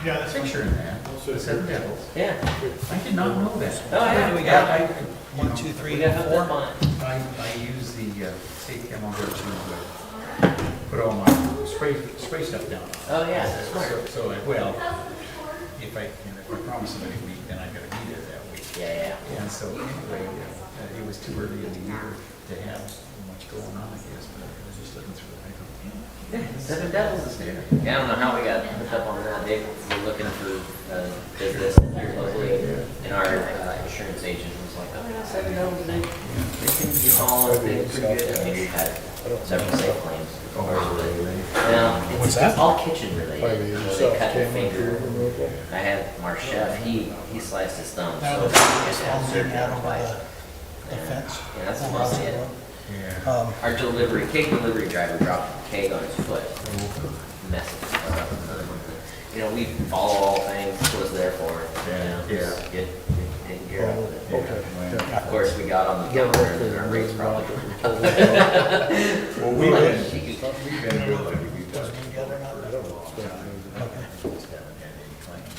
Yeah, that's picture in that. The seven devils. Yeah. I did not know that. Oh, yeah. We got Yeah. 1, 2, 3, We got hooked 4. up on it. I use the state chemical to put all my spray stuff down. Oh, yeah, that's smart. So, well, if I promise somebody a week, then I gotta be there that week. Yeah, And so anyway, it was too early in the year to have much going on, I guess, but I was just looking through it. I go, yeah, Seven Devils is there. Yeah, I don't know how we got hooked up on that. They were looking for business here locally, and our insurance agent was like, oh, yeah, Seven Devils, they can do all of it pretty good. I mean, we've had several safe claims. Now, What's it's that? all kitchen related. So they cut their finger. I had our chef, he sliced his thumb, Now so the he just had surgery out on over twice. the fence. Yeah, that's mostly it. Yeah. Our cake delivery driver dropped a keg on his foot. Messed it up. You know, we follow all things, was there for it. You know, just get taken care of. Okay. Of course, we got on the counter and our rates probably. Well, we've been good, we've done it Together now? for a long time. Okay. Just haven't had any claims.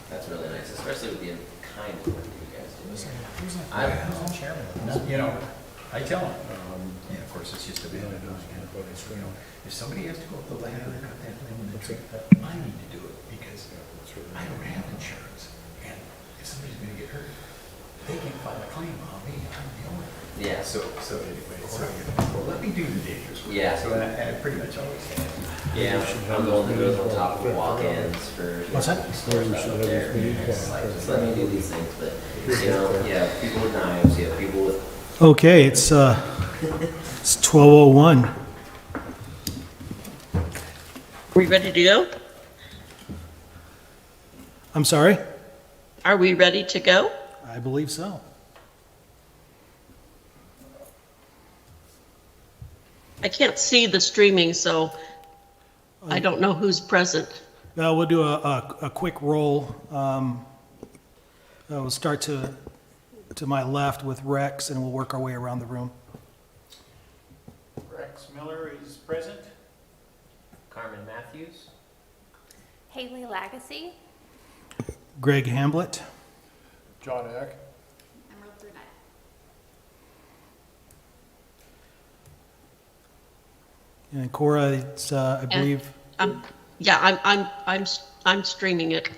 That's really nice, especially with the kind of work that you guys do. Who's I- the chairman? You know, I tell them, and of course, it's just a bit, but it's, you know, if somebody has to go up the ladder and cut that thing in the tree, I need to do it because I don't have insurance. And if somebody's gonna get hurt, they can file a claim on me, I'm the owner. Yeah. So anyway, so, well, let me do the dangerous work. Yeah. So I pretty much always have. Yeah, I'm the one that goes on top of walk-ins for. What's that? Store stuff up there. It's like, just let me do these things, but, you know, yeah, people with knives, you have people with. Okay, it's 12:01. We ready to go? I'm sorry? Are we ready to go? I believe so. I can't see the streaming, so I don't know who's present. We'll do a quick roll. We'll start to my left with Rex, and we'll work our way around the room. Rex Miller is present. Carmen Matthews. Haley Lagacy. Greg Hamblett, John Eck. Emerald Brunette. and Cora, it's, I believe, Yeah, I'm streaming it.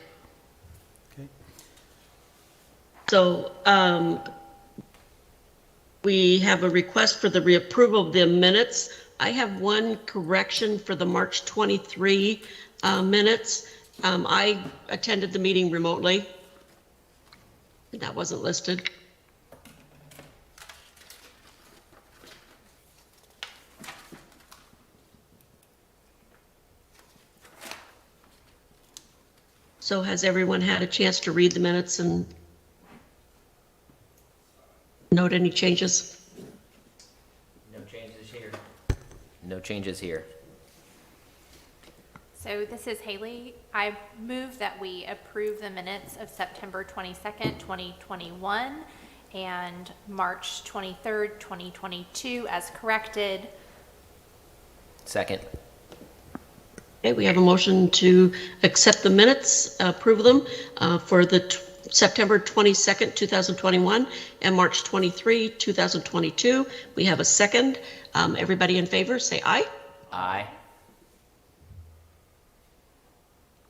okay. So, we have a request for the reapproval of the minutes. I have one correction for the March 23 minutes. I attended the meeting remotely. That wasn't listed. So has everyone had a chance to read the minutes and note any changes? No changes here. No changes here. So this is Haley. I move that we approve the minutes of September 22nd, 2021 and March 23rd, 2022 as corrected. Second. Okay, we have a motion to accept the minutes, approve them for the September 22nd, 2021 and March 23, 2022. We have a second. Everybody in favor, say aye. Aye.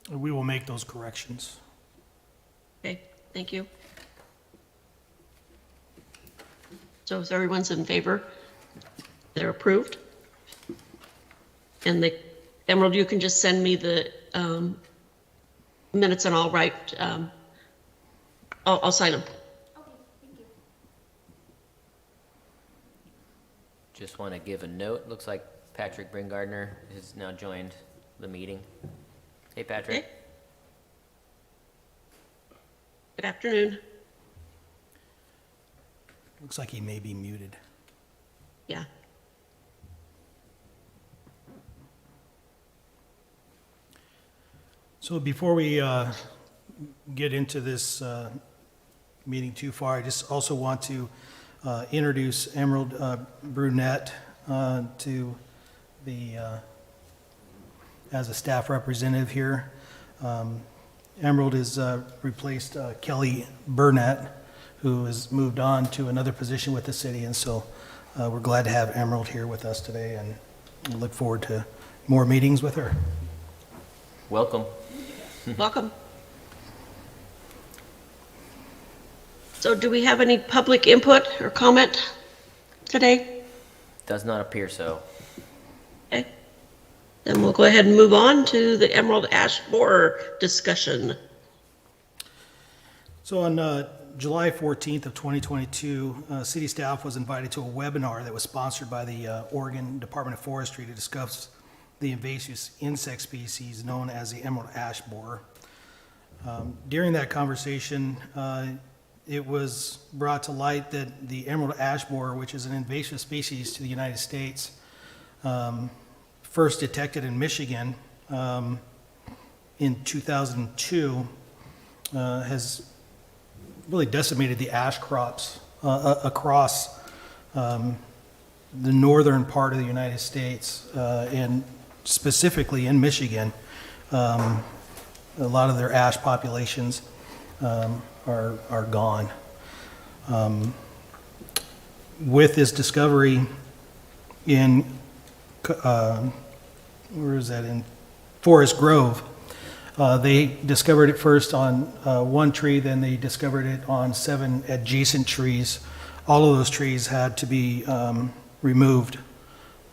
We will make those corrections. Okay, thank you. So if everyone's in favor, they're approved. And the Emerald, you can just send me the minutes and I'll write, I'll sign them. Okay, thank you. Just want to give a note. Looks like Patrick Bringardner has now joined the meeting. Hey, Patrick. Okay. Good afternoon. Looks like he may be muted. Yeah. So before we get into this meeting too far, I just also want to introduce Emerald Brunette to the, as a staff representative here. Emerald has replaced Kelly Burnett, who has moved on to another position with the city, and so we're glad to have Emerald here with us today, and we look forward to more meetings with her. Welcome. Welcome. So do we have any public input or comment today? Does not appear so. Okay. Then we'll go ahead and move on to the Emerald Ash Borer discussion. So on July 14th of 2022, city staff was invited to a webinar that was sponsored by the Oregon Department of Forestry to discuss the invasive insect species known as the emerald ash borer. During that conversation, it was brought to light that the emerald ash borer, which is an invasive species to the United States, first detected in Michigan in 2002, has really decimated the ash crops across the northern part of the United States, and specifically in Michigan. A lot of their ash populations are gone. With this discovery in, where is that, in Forest Grove, they discovered it first on one tree, then they discovered it on 7 adjacent trees. All of those trees had to be removed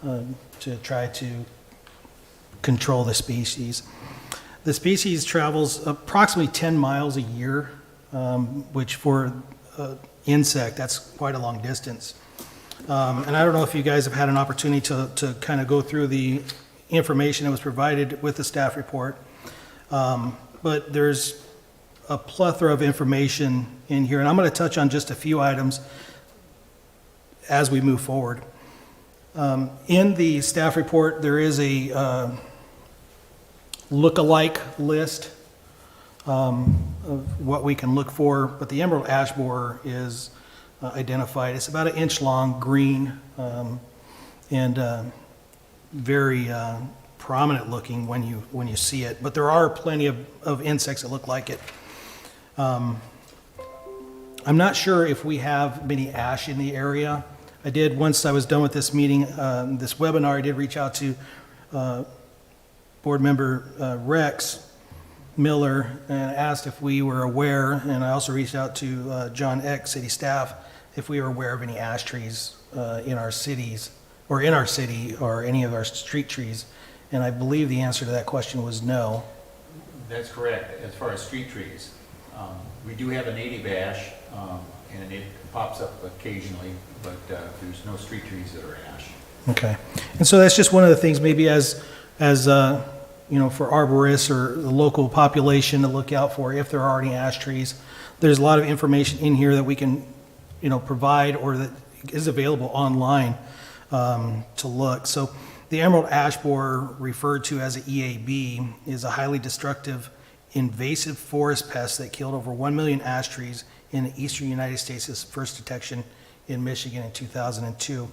to try to control the species. The species travels approximately 10 miles a year, which for insect, that's quite a long distance. And I don't know if you guys have had an opportunity to kind of go through the information that was provided with the staff report. But there's a plethora of information in here, and I'm going to touch on just a few items as we move forward. In the staff report, there is a look-alike list of what we can look for, but the emerald ash borer is identified. It's about 1 inch long, green, and very prominent looking when you see it, but there are plenty of insects that look like it. I'm not sure if we have many ash in the area. I did, once I was done with this meeting, this webinar, I did reach out to board member Rex Miller and asked if we were aware, and I also reached out to John Eck, city staff, if we were aware of any ash trees in our cities, or in our city, or any of our street trees. And I believe the answer to that question was no. That's correct. As far as street trees, we do have a native ash, and it pops up occasionally, but there's no street trees that are ash. Okay. And so that's just one of the things, maybe as you know, for arborists or the local population to look out for if there are any ash trees. There's a lot of information in here that we can, you know, provide, or that is available online to look. So the emerald ash borer, referred to as an EAB, is a highly destructive invasive forest pest that killed over 1 million ash trees in the eastern United States. Its first detection in Michigan in 2002.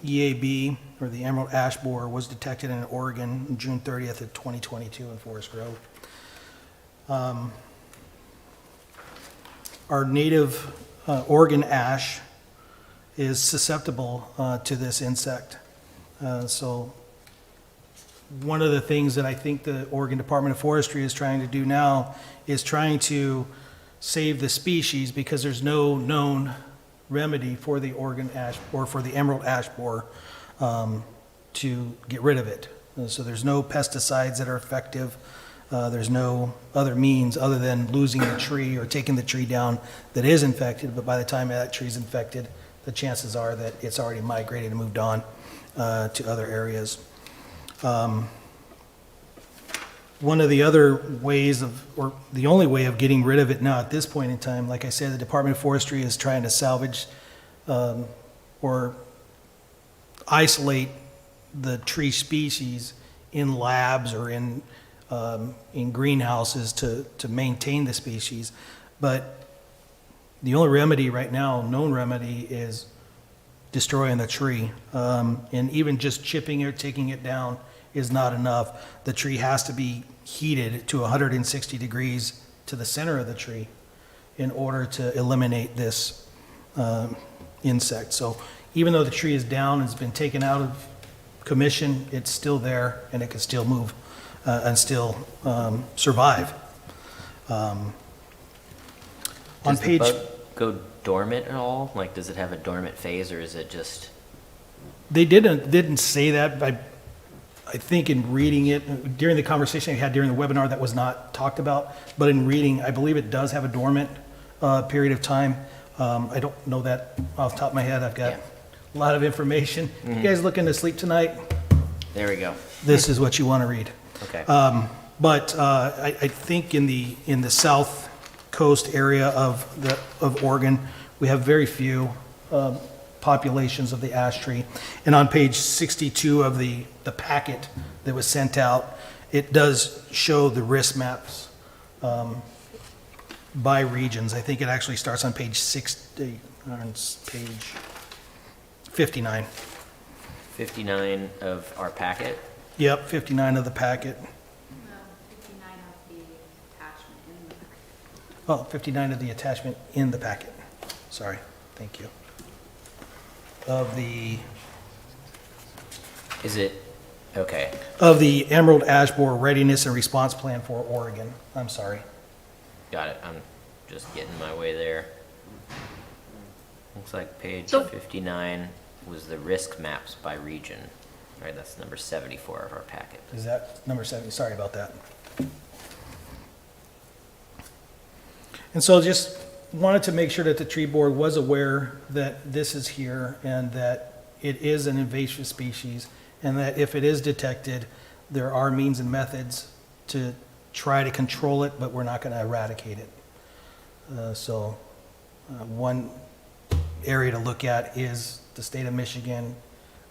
EAB, or the emerald ash borer, was detected in Oregon on June 30th of 2022 in Forest Grove. Our native Oregon ash is susceptible to this insect. So one of the things that I think the Oregon Department of Forestry is trying to do now is trying to save the species, because there's no known remedy for the Oregon ash, or for the emerald ash borer, to get rid of it. So there's no pesticides that are effective. There's no other means other than losing the tree or taking the tree down that is infected, but by the time that tree is infected, the chances are that it's already migrated and moved on to other areas. One of the other ways of, or the only way of getting rid of it now at this point in time, like I said, the Department of Forestry is trying to salvage or isolate the tree species in labs or in greenhouses to maintain the species. But the only remedy right now, known remedy, is destroying the tree. And even just chipping it, taking it down, is not enough. The tree has to be heated to 160 degrees to the center of the tree in order to eliminate this insect. So even though the tree is down, it's been taken out of commission, it's still there and it can still move and still survive. On Does the page, bug go dormant at all? Like, does it have a dormant phase, or is it just, they didn't say that, but I think in reading it, during the conversation we had during the webinar, that was not talked about, but in reading, I believe it does have a dormant period of time. I don't know that off the top of my head. I've got Yeah. a lot of information. You guys looking to sleep tonight? there we go. This is what you want to read. Okay. But I think in the south coast area of Oregon, we have very few populations of the ash tree. And on page 62 of the packet that was sent out, it does show the risk maps by regions. I think it actually starts on page 60, on page 59. 59 of our packet. Yep, 59 of the packet. 59 of the attachment in the packet. Oh, 59 of the attachment in the packet. Sorry, thank you. Of the Is it, okay, Emerald Ash Borer Readiness and Response Plan for Oregon. I'm sorry. got it. I'm just getting my way there. Looks like page So- 59 was the risk maps by region. All right, that's number 74 of our packet. Is that number 70? Sorry about that. And so just wanted to make sure that the tree board was aware that this is here and that it is an invasive species, and that if it is detected, there are means and methods to try to control it, but we're not going to eradicate it. One area to look at is the state of Michigan.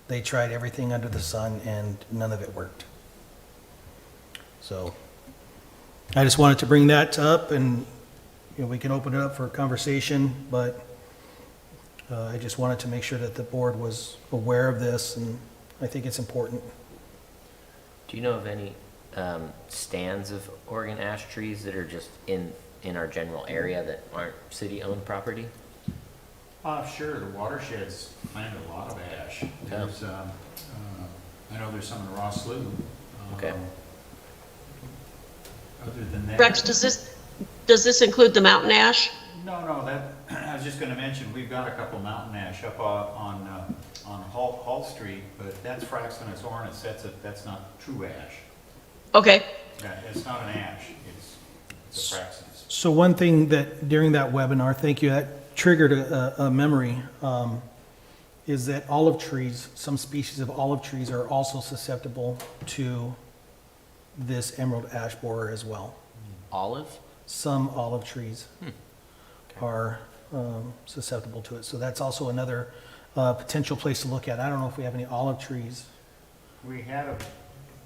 They tried everything under the sun and none of it worked. So I just wanted to bring that up, and we can open it up for conversation, but I just wanted to make sure that the board was aware of this, and I think it's important. Do you know of any stands of Oregon ash trees that are just in our general area that aren't city-owned property? Sure, the watershed's planted a lot of ash. There's, I know there's some in Ross Slough. Okay. Other than that. Rex, does this include the mountain ash? No, that, I was just gonna mention, we've got a couple mountain ash up on Hall Street, but that's Fraxinus ornus, that's not true ash. Okay, Yeah, it's not an ash, it's a Fraxinus. So one thing that during that webinar, thank you, that triggered a memory, is that olive trees, some species of olive trees are also susceptible to this emerald ash borer as well. Olive? Some olive trees Okay. are susceptible to it. So that's also another potential place to look at. I don't know if we have any olive trees. We had a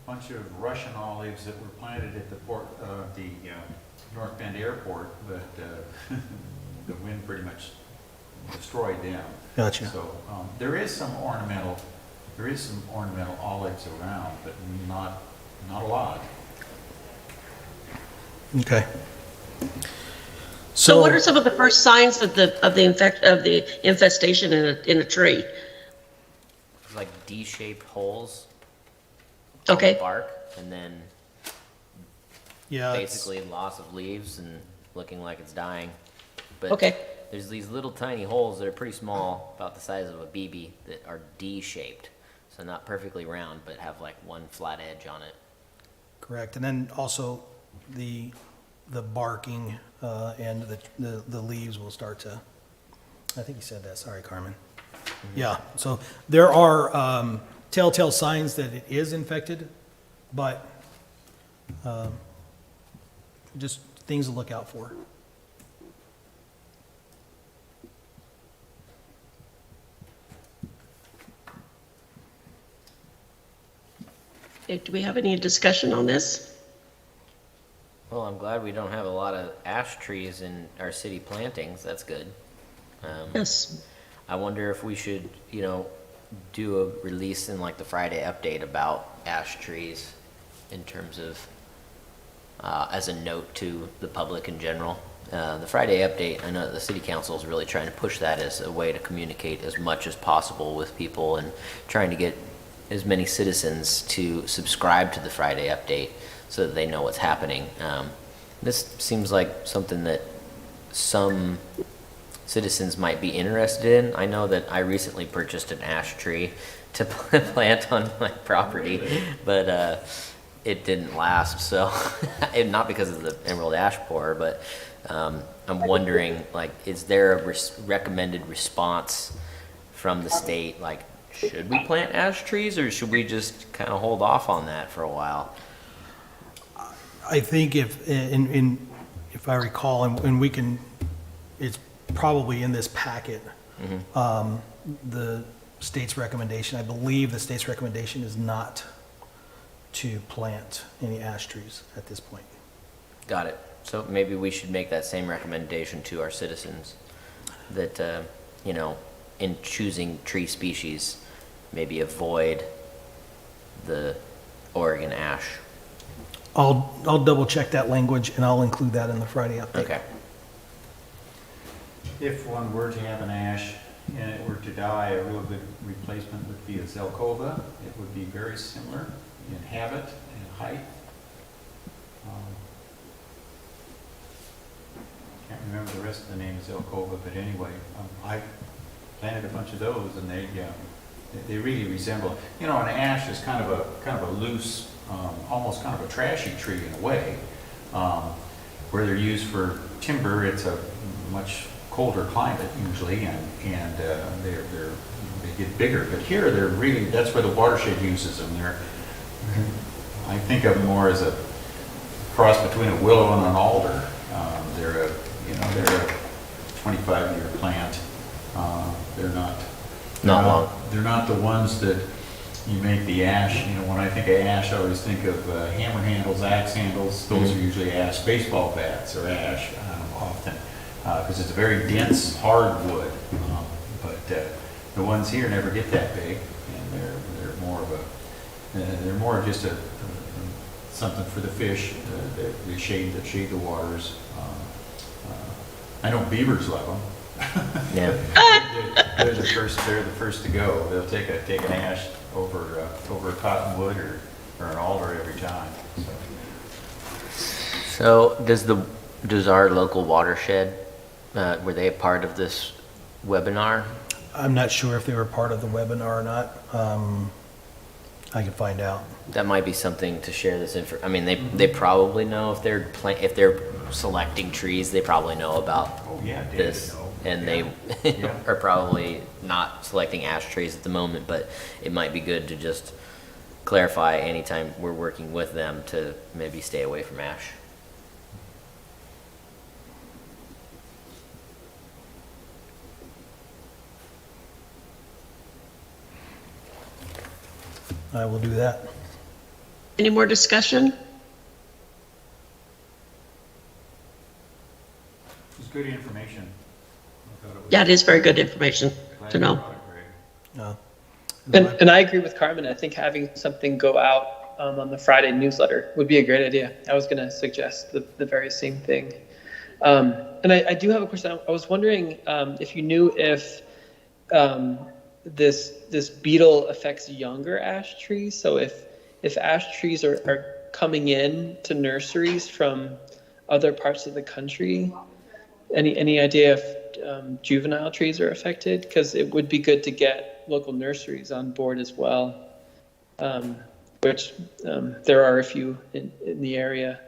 bunch of Russian olives that were planted at the North Bend Airport, but the wind pretty much destroyed them. Gotcha. So there is some ornamental olives around, but not a lot. Okay. so what are some of the first signs of the infestation in a tree? It's like D-shaped holes on Okay. the bark, and then Yeah. basically loss of leaves and looking like it's dying. But Okay. there's these little tiny holes that are pretty small, about the size of a BB, that are D-shaped. So not perfectly round, but have like one flat edge on it. Correct. And then also the barking and the leaves will start to, I think you said that, sorry, Carmen. Yeah, so there are telltale signs that it is infected, but just things to look out for. Okay, do we have any discussion on this? Well, I'm glad we don't have a lot of ash trees in our city plantings. That's good. Yes. I wonder if we should, do a release in like the Friday update about ash trees in terms of, as a note to the public in general. The Friday update, I know that the city council is really trying to push that as a way to communicate as much as possible with people and trying to get as many citizens to subscribe to the Friday update so that they know what's happening. This seems like something that some citizens might be interested in. I know that I recently purchased an ash tree to plant on my property, but it didn't last. So, and not because of the emerald ash borer, but I'm wondering, like, is there a recommended response from the state? Like, should we plant ash trees, or should we just kind of hold off on that for a while? I think if I recall, and we can, it's probably in this packet, the state's recommendation, I believe the state's recommendation is not to plant any ash trees at this point. Got it. So maybe we should make that same recommendation to our citizens, that, you know, in choosing tree species, maybe avoid the Oregon ash. I'll double check that language and I'll include that in the Friday update. Okay. If one were to have an ash and it were to die, a real good replacement would be a Zelkova. It would be very similar in habit and height. Can't remember the rest of the name of Zelkova, but anyway, I planted a bunch of those, and they really resemble. You know, an ash is kind of a loose, almost kind of a trashy tree in a way. Where they're used for timber, it's a much colder climate usually, and they get bigger. But here, that's where the watershed uses them. I think of them more as a cross between a willow and an alder. They're a 25-year plant. They're not long. They're not the ones that you make the ash. You know, when I think of ash, I always think of hammer handles, axe handles. Those are usually ash. Baseball bats are ash often, because it's a very dense, hard wood. But the ones here never get that big, and they're more of just a something for the fish. They shade the waters. I know beavers love them. Yeah. They're the first to go. They'll take an ash over a cottonwood or an alder every time. So does our local watershed, were they a part of this webinar? I'm not sure if they were part of the webinar or not. I can find out. That might be something to share this info. I mean, they probably know if they're selecting trees, they probably know about this, and they are probably not selecting ash trees at the moment. But it might be good to just clarify anytime we're working with them to maybe stay away from ash. I will do that. Any more discussion? It's good information. I thought it was Yeah, it is very good information glad to you know. brought it, Greg. And I agree with Carmen. I think having something go out on the Friday newsletter would be a great idea. I was going to suggest the very same thing. And I do have a question. I was wondering if you knew if this beetle affects younger ash trees. So if ash trees are coming in to nurseries from other parts of the country, any idea if juvenile trees are affected? Because it would be good to get local nurseries on board as well, which there are a few in the area.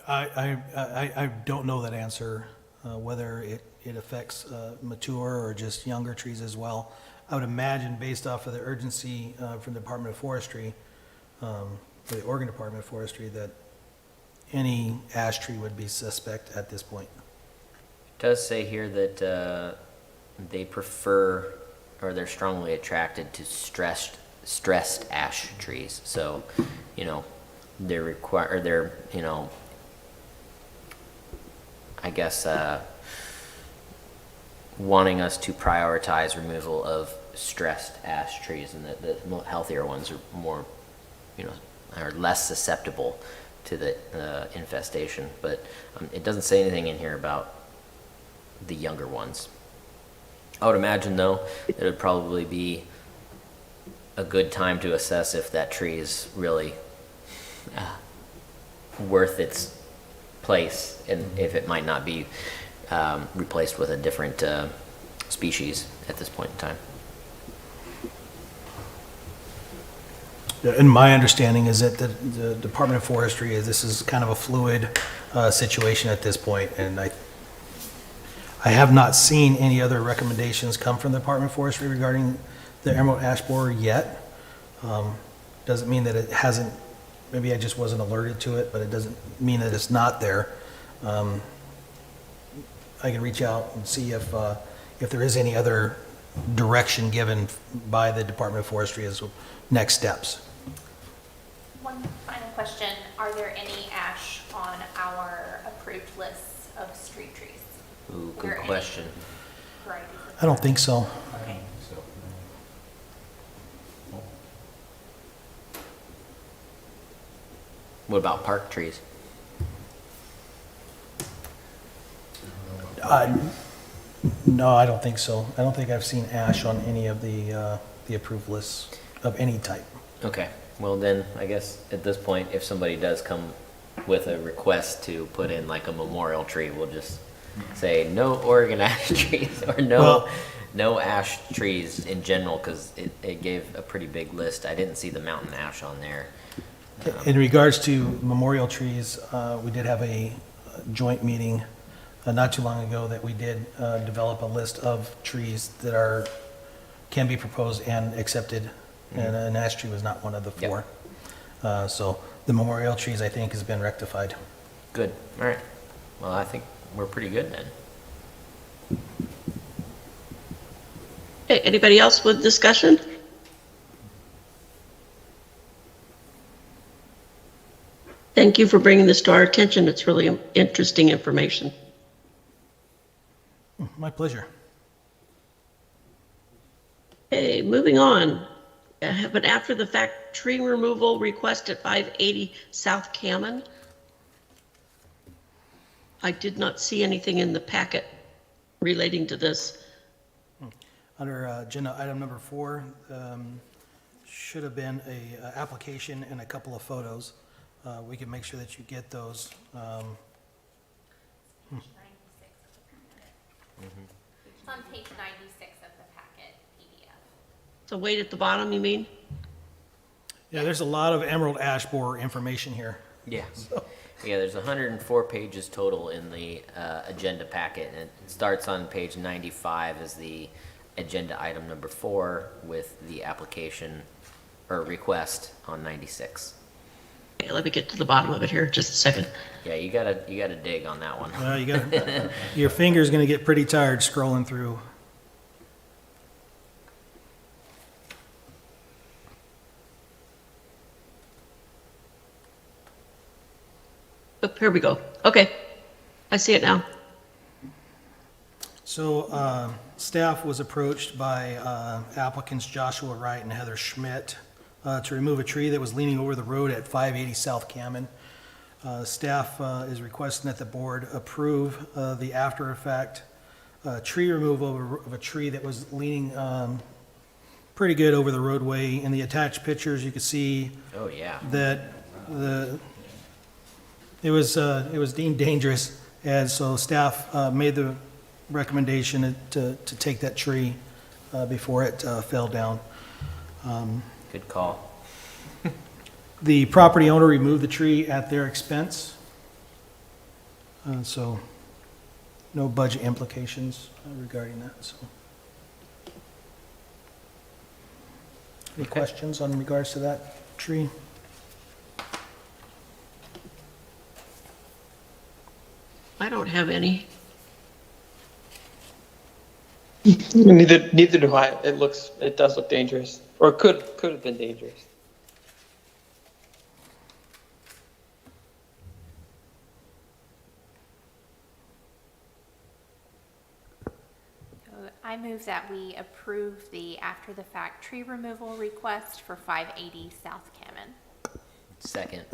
I don't know that answer, whether it affects mature or just younger trees as well. I would imagine, based off of the urgency from the Department of Forestry, or the Oregon Department of Forestry, that any ash tree would be suspect at this point. It does say here that they prefer, or they're strongly attracted to stressed ash trees. So, they're I guess wanting us to prioritize removal of stressed ash trees, and the healthier ones are more, are less susceptible to the infestation. But it doesn't say anything in here about the younger ones. I would imagine, though, it would probably be a good time to assess if that tree is really worth its place, and if it might not be replaced with a different species at this point in time. Yeah, and my understanding is that the Department of Forestry this is kind of a fluid situation at this point, and I have not seen any other recommendations come from the Department of Forestry regarding the emerald ash borer yet. Doesn't mean that it hasn't, maybe I just wasn't alerted to it, but it doesn't mean that it's not there. I can reach out and see if there is any other direction given by the Department of Forestry as next steps. One final question, are there any ash on our approved lists of street trees? Ooh, Are good there any question. varieties of I don't think so. Okay. So, What about park trees? No, I don't think so. I don't think I've seen ash on any of the approved lists of any type. Okay, well then, I guess at this point, if somebody does come with a request to put in like a memorial tree, we'll just say no Oregon ash trees, or Well- no ash trees in general, because it gave a pretty big list. I didn't see the mountain ash on there. In regards to memorial trees, we did have a joint meeting not too long ago that we did develop a list of trees that can be proposed and accepted, and an ash tree was not one of the Yep. four. So the memorial trees, I think, has been rectified. Good, all right. Well, I think we're pretty good then. Okay, anybody else with discussion? Thank you for bringing this to our attention. It's really interesting information. My pleasure. Okay, moving on. I have an after-the-fact tree removal request at 580 South Cammon. I did not see anything in the packet relating to this. Under agenda item number 4, should have been a application and a couple of photos. We can make sure that you get those. It's on page 96 of the packet PDF. So wait at the bottom, you mean? Yeah, there's a lot of emerald ash borer information here. Yeah. Yeah, there's 104 pages total in the agenda packet, and it starts on page 95 as the agenda item number 4 with the application or request on 96. Okay, let me get to the bottom of it here, just a second. Yeah, you gotta dig on that one. You got your finger's going to get pretty tired scrolling through. Oh, here we go. Okay, I see it now. So staff was approached by applicants Joshua Wright and Heather Schmidt to remove a tree that was leaning over the road at 580 South Cammon. Staff is requesting that the board approve the after-effect tree removal of a tree that was leaning pretty good over the roadway. In the attached pictures, you can see Oh, yeah. that it was deemed dangerous, and so staff made the recommendation to take that tree before it fell down. Good call. The property owner removed the tree at their expense, so no budget implications regarding that, so. Any Okay. questions on regards to that tree? I don't have any. Neither do I. It does look dangerous, or could have been dangerous. I move that we approve the after-the-fact tree removal request for 580 South Cammon. Second.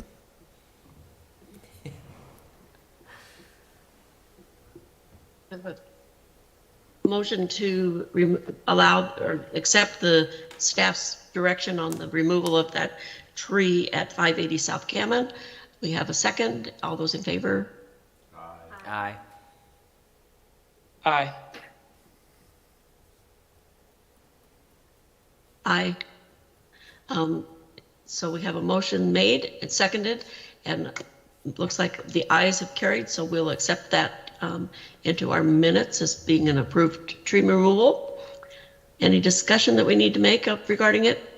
Motion to allow or accept the staff's direction on the removal of that tree at 580 South Cammon. We have a second. All those in favor? Aye. Aye. Aye. So we have a motion made and seconded, and it looks like the ayes have carried, so we'll accept that into our minutes as being an approved tree removal. Any discussion that we need to make regarding it?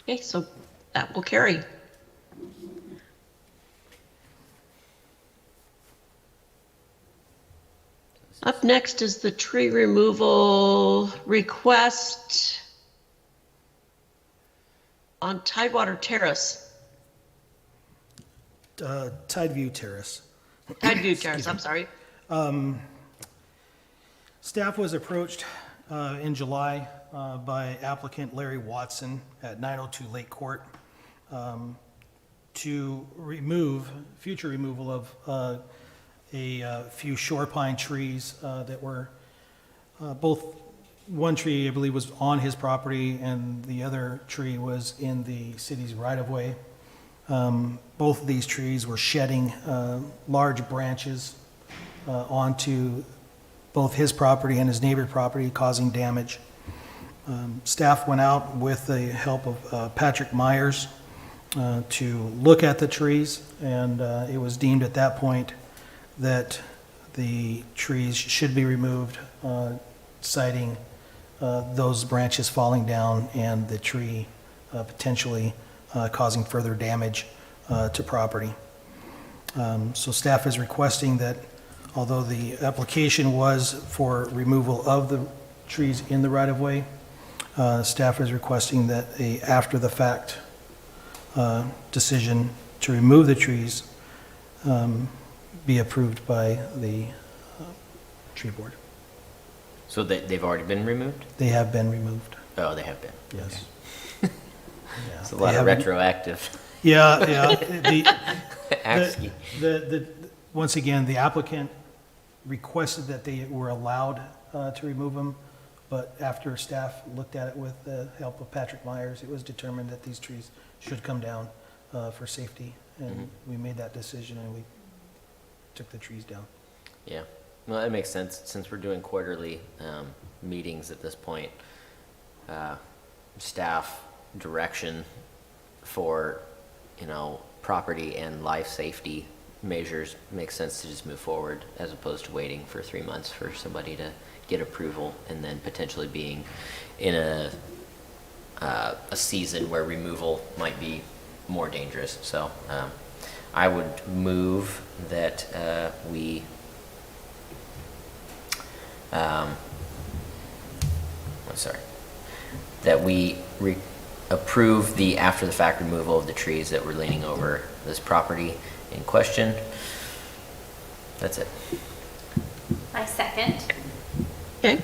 Okay, so that will carry. Up next is the tree removal request on Tidewater Terrace. Tideview Terrace. Tideview Terrace, I'm sorry. Staff was approached in July by applicant Larry Watson at 902 Lake Court to remove, future removal of a few shore pine trees that were both, one tree I believe was on his property and the other tree was in the city's right-of-way. Both of these trees were shedding large branches onto both his property and his neighbor's property, causing damage. Staff went out with the help of Patrick Myers to look at the trees, and it was deemed at that point that the trees should be removed, citing those branches falling down and the tree potentially causing further damage to property. So staff is requesting that although the application was for removal of the trees in the right-of-way, staff is requesting that a after-the-fact decision to remove the trees be approved by the tree board. So they've already been removed? They have been removed, Oh, they have been. yes. Okay. Yeah, It's a they lot of haven't- retroactive. Yeah. Actually, Once again, the applicant requested that they were allowed to remove them, but after staff looked at it with the help of Patrick Myers, it was determined that these trees should come down for safety, and we made that decision and we took the trees down. yeah. Well, that makes sense since we're doing quarterly meetings at this point. Staff direction for, property and life safety measures makes sense to just move forward as opposed to waiting for 3 months for somebody to get approval and then potentially being in a season where removal might be more dangerous. So I would move that we approve the after-the-fact removal of the trees that were leaning over this property in question. That's it. I second. Okay.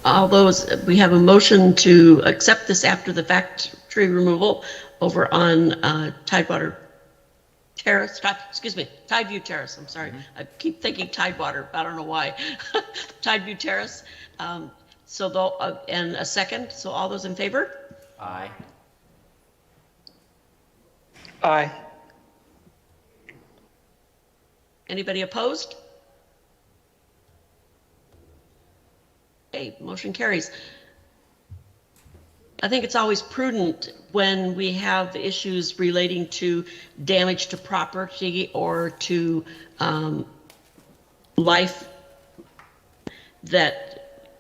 All those, we have a motion to accept this after-the-fact tree removal over on Tidewater Terrace, Tideview Terrace, I'm sorry. I keep thinking Tidewater, I don't know why. Tideview Terrace. And a second, so all those in favor? Aye. Aye. Anybody opposed? Okay, motion carries. I think it's always prudent when we have issues relating to damage to property or to life that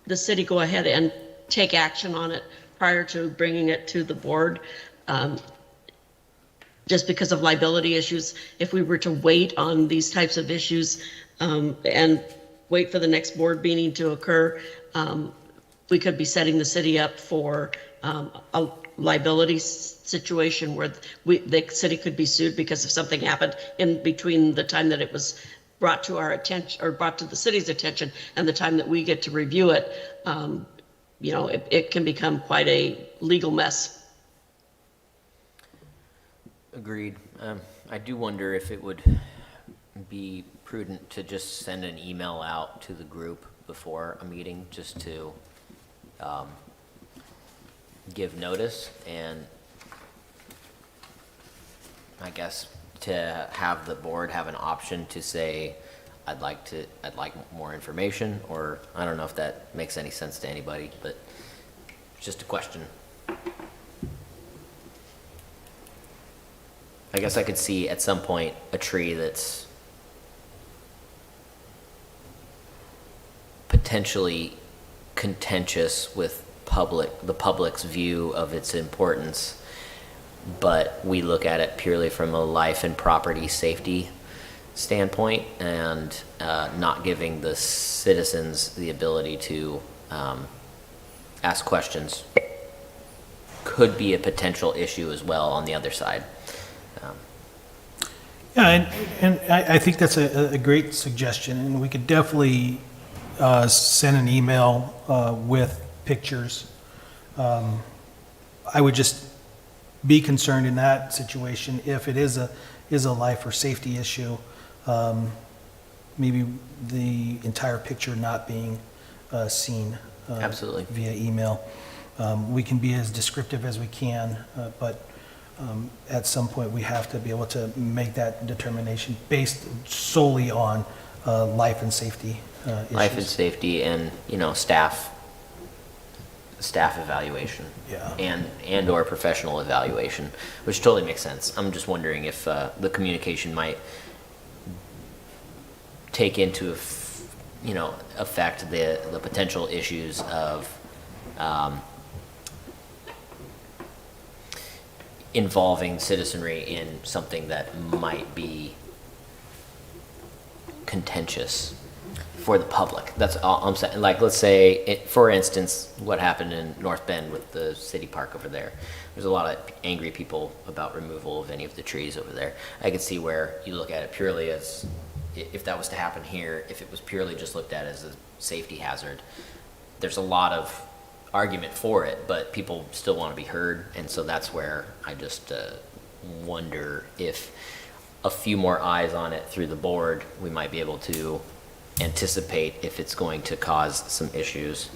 the city go ahead and take action on it prior to bringing it to the board. Just because of liability issues, if we were to wait on these types of issues and wait for the next board meeting to occur, we could be setting the city up for a liability situation where the city could be sued because if something happened in between the time that it was brought to our attention, or brought to the city's attention, and the time that we get to review it, it can become quite a legal mess. Agreed. I do wonder if it would be prudent to just send an email out to the group before a meeting, just to give notice, and I guess to have the board have an option to say, I'd like more information, or I don't know if that makes any sense to anybody, but it's just a question. I guess I could see at some point a tree that's potentially contentious with the public's view of its importance, but we look at it purely from a life and property safety standpoint, and not giving the citizens the ability to ask questions could be a potential issue as well on the other side. Yeah, and I think that's a great suggestion, and we could definitely send an email with pictures. I would just be concerned in that situation, if it is a life or safety issue, maybe the entire picture not being seen Absolutely. via email. We can be as descriptive as we can, but at some point we have to be able to make that determination based solely on life and safety issues. Life and safety, and staff evaluation. Yeah. And or professional evaluation, which totally makes sense. I'm just wondering if the communication might take into effect the potential issues of involving citizenry in something that might be contentious for the public. That's all I'm saying. Like, let's say, for instance, what happened in North Bend with the city park over there. There's a lot of angry people about removal of any of the trees over there. I could see where you look at it purely as, if that was to happen here, if it was purely just looked at as a safety hazard, there's a lot of argument for it, but people still want to be heard, and so that's where I just wonder if a few more eyes on it through the board, we might be able to anticipate if it's going to cause some issues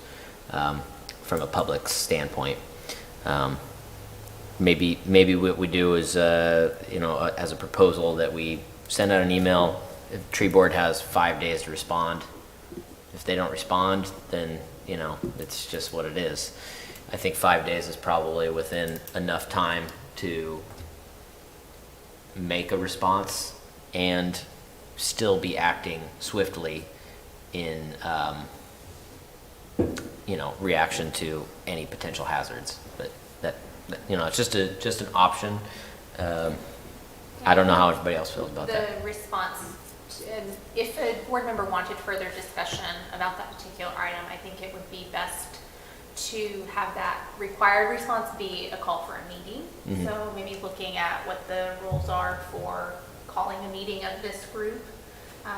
from a public standpoint. Maybe what we do is, as a proposal, that we send out an email. The tree board has 5 days to respond. If they don't respond, then it's just what it is. I think 5 days is probably within enough time to make a response and still be acting swiftly in reaction to any potential hazards. But that it's just an option. I don't know how everybody else feels about that. The response, if a board member wanted further discussion about that particular item, I think it would be best to have that required response be a call for a meeting. Mhm. So maybe looking at what the rules are for calling a meeting of this group.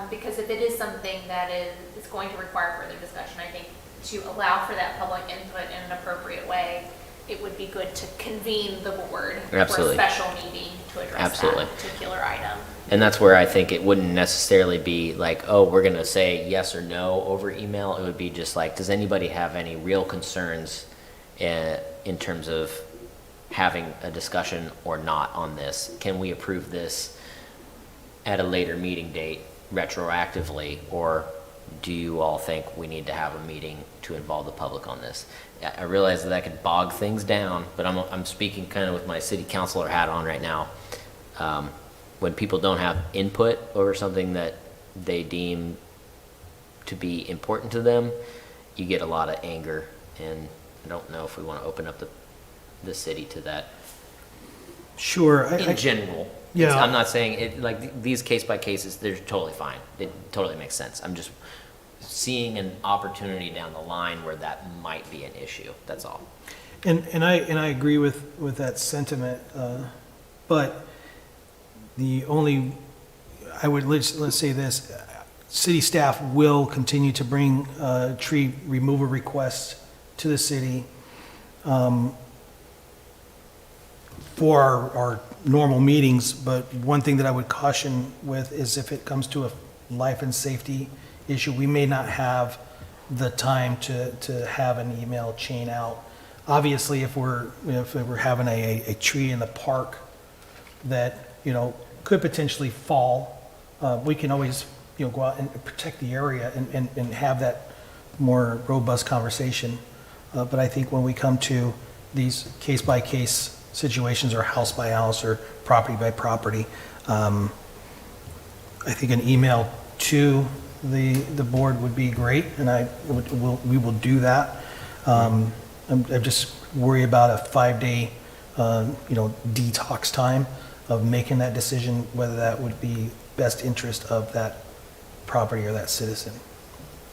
Because if it is something that is going to require further discussion, I think to allow for that public input in an appropriate way, it would be good to convene the board Absolutely. for a special meeting to address Absolutely. that particular item. And that's where I think it wouldn't necessarily be like, oh, we're going to say yes or no over email. It would be just like, does anybody have any real concerns in terms of having a discussion or not on this? Can we approve this at a later meeting date retroactively, or do you all think we need to have a meeting to involve the public on this? I realize that could bog things down, but I'm speaking kind of with my city councilor hat on right now. When people don't have input over something that they deem to be important to them, you get a lot of anger, and I don't know if we want to open up the city to that. Sure. In general. Yeah. I'm not saying it, like these case by cases, they're totally fine. It totally makes sense. I'm just seeing an opportunity down the line where that might be an issue. That's all. And I agree with that sentiment, but the only, let's say this, city staff will continue to bring tree removal requests to the city for our normal meetings, but one thing that I would caution with is if it comes to a life and safety issue, we may not have the time to have an email chain out. Obviously, if we're having a tree in the park that, could potentially fall, we can always, go out and protect the area and have that more robust conversation. But I think when we come to these case-by-case situations or house by house or property by property, I think an email to the board would be great, and we will do that. I just worry about a 5-day, detox time of making that decision, whether that would be best interest of that property or that citizen.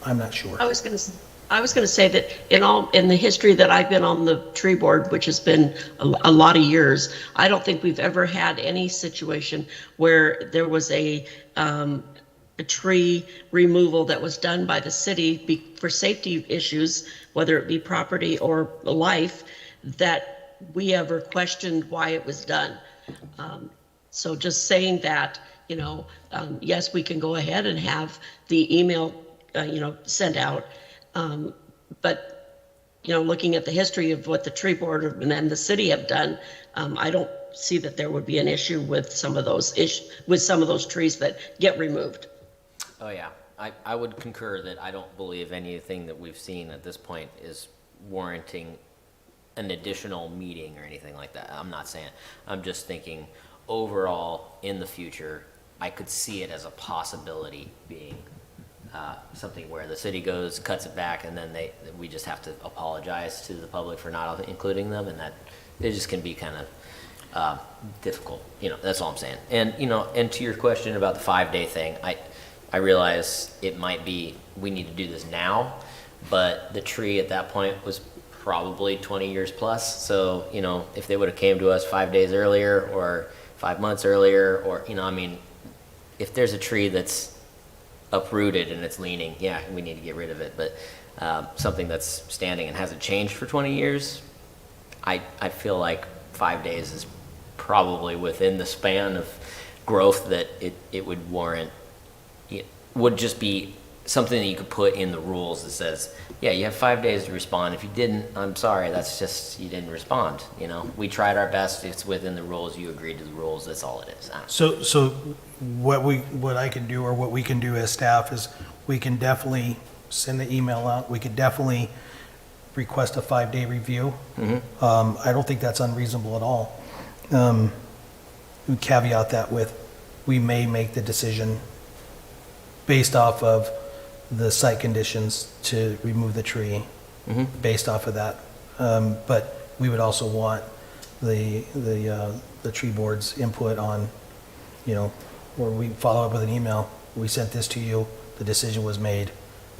I'm not sure. I was going to say that in the history that I've been on the tree board, which has been a lot of years, I don't think we've ever had any situation where there was a tree removal that was done by the city for safety issues, whether it be property or life, that we ever questioned why it was done. So just saying that, yes, we can go ahead and have the email, sent out. But, looking at the history of what the tree board and the city have done, I don't see that there would be an issue with some of those trees that get removed. Oh, yeah. I would concur that I don't believe anything that we've seen at this point is warranting an additional meeting or anything like that. I'm not saying. I'm just thinking overall in the future, I could see it as a possibility being something where the city goes, cuts it back, and then we just have to apologize to the public for not including them, and that it just can be kind of difficult. That's all I'm saying. And and to your question about the 5-day thing, I realize it might be we need to do this now, but the tree at that point was probably 20 years plus. So if they would have came to us 5 days earlier or 5 months earlier, or if there's a tree that's uprooted and it's leaning, yeah, we need to get rid of it. But something that's standing and hasn't changed for 20 years, I feel like 5 days is probably within the span of growth that it would warrant. It would just be something that you could put in the rules that says, yeah, you have 5 days to respond. If you didn't, I'm sorry, that's just, you didn't respond. We tried our best. It's within the rules. You agreed to the rules. That's all it is. So what I can do, or what we can do as staff, is we can definitely send the email out. We could definitely request a 5-day review. I don't think that's unreasonable at all. We caveat that with, we may make the decision based off of the site conditions to remove the tree, based off of that. But we would also want the tree board's input on, where we follow up with an email. We sent this to you. The decision was made.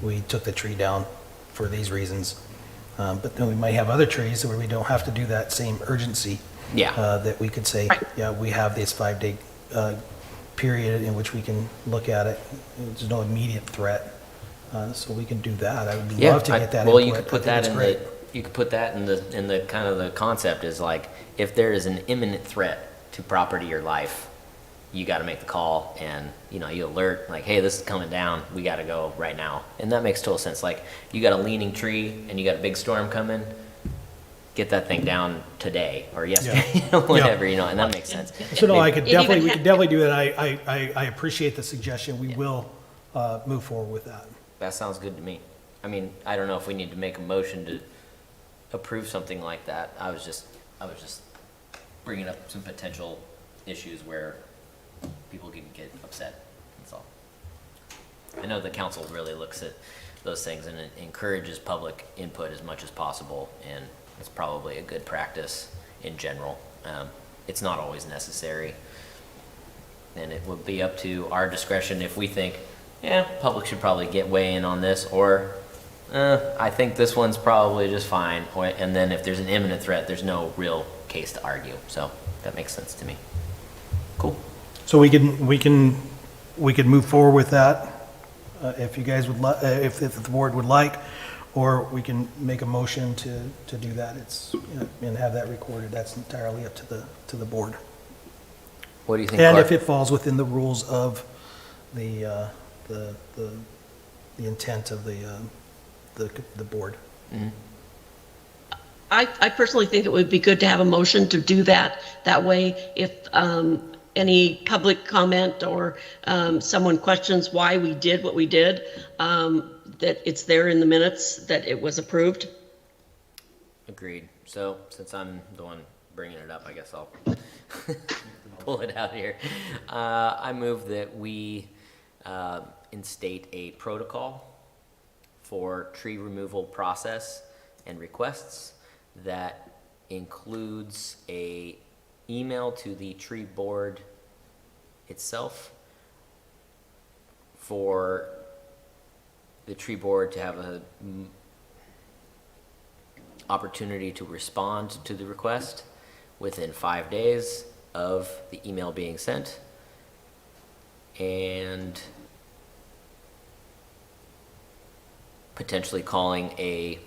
We took the tree down for these reasons. But then we might have other trees where we don't have to do that same urgency. Yeah. That we could say, yeah, we have this 5-day period in which we can look at it. There's no immediate threat, so we can do that. I would love to get that well, input. you could put that in the kind of the concept is like, if there is an imminent threat to property or life, you got to make the call, and you alert, like, hey, this is coming down, we got to go right now. And that makes total sense. Like, you got a leaning tree and you got a big storm coming, get that thing down today or yesterday, whatever, and that makes sense. So no, we could definitely do that. I appreciate the suggestion. We will move forward with that. That sounds good to me. I mean, I don't know if we need to make a motion to approve something like that. I was just bringing up some potential issues where people can get upset. That's all. I know the council really looks at those things and it encourages public input as much as possible, and it's probably a good practice in general. It's not always necessary, and it would be up to our discretion if we think, yeah, public should probably weigh in on this, or I think this one's probably just fine. And then if there's an imminent threat, there's no real case to argue. So that makes sense to me. Cool. So we could move forward with that, if you guys would if the board would like, or we can make a motion to do that. It's, and have that recorded. That's entirely up to the board. What do you think, And Clark? if it falls within the rules of the intent of the board. Mhm. I personally think it would be good to have a motion to do that. That way, if any public comment or someone questions why we did what we did, that it's there in the minutes that it was approved. Agreed. So since I'm the one bringing it up, I guess I'll pull it out here. I move that we instate a protocol for tree removal process and requests that includes a email to the tree board itself for the tree board to have a opportunity to respond to the request within 5 days of the email being sent, and potentially calling a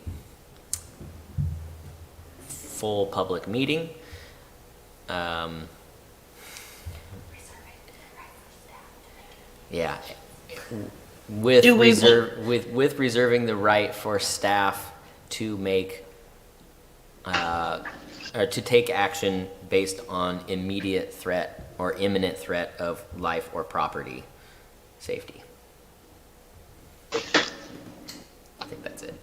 full public meeting. Yeah, with Do we- with reserving the right for staff to make or to take action based on immediate threat or imminent threat of life or property safety. I think that's it.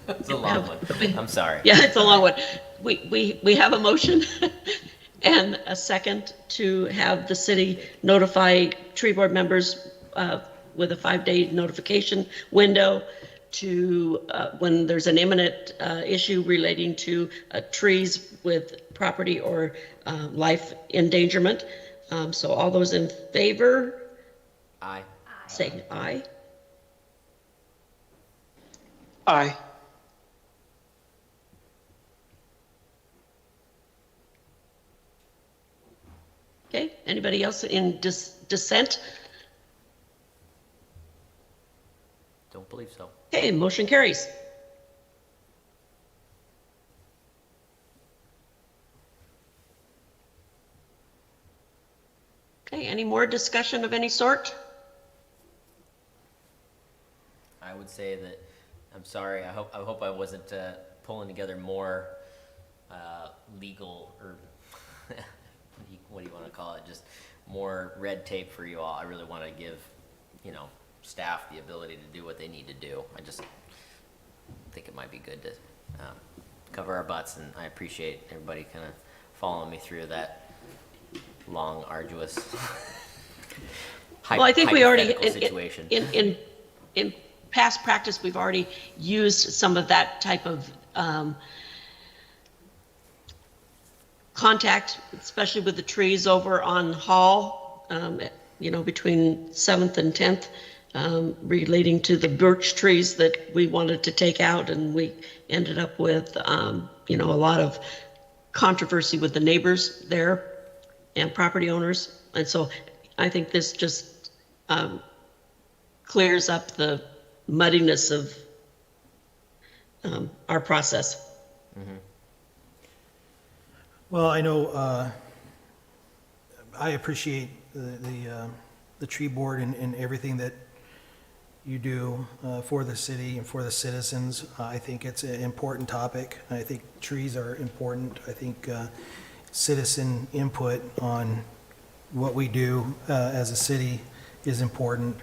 It's a long one. I'm sorry. Yeah, it's a long one. We have a motion and a second to have the city notify tree board members with a 5-day notification window to when there's an imminent issue relating to trees with property or life endangerment. So all those in favor, Aye. say aye. Aye. Okay, anybody else in dissent? Don't believe so. Okay, motion carries. Okay, any more discussion of any sort? I would say that I'm sorry. I hope I wasn't pulling together more legal or what do you want to call it? Just more red tape for you all. I really want to give staff the ability to do what they need to do. I just think it might be good to cover our butts, and I appreciate everybody kind of following me through that long, arduous Well, I think we already, hypothetical situation. in past practice, we've already used some of that type of contact, especially with the trees over on Hall, between 7th and 10th, relating to the birch trees that we wanted to take out, and we ended up with, a lot of controversy with the neighbors there and property owners. And so I think this just clears up the muddiness of our process. Mm-hmm. Well, I know, I appreciate the tree board and everything that you do for the city and for the citizens. I think it's an important topic. I think trees are important. I think citizen input on what we do as a city is important.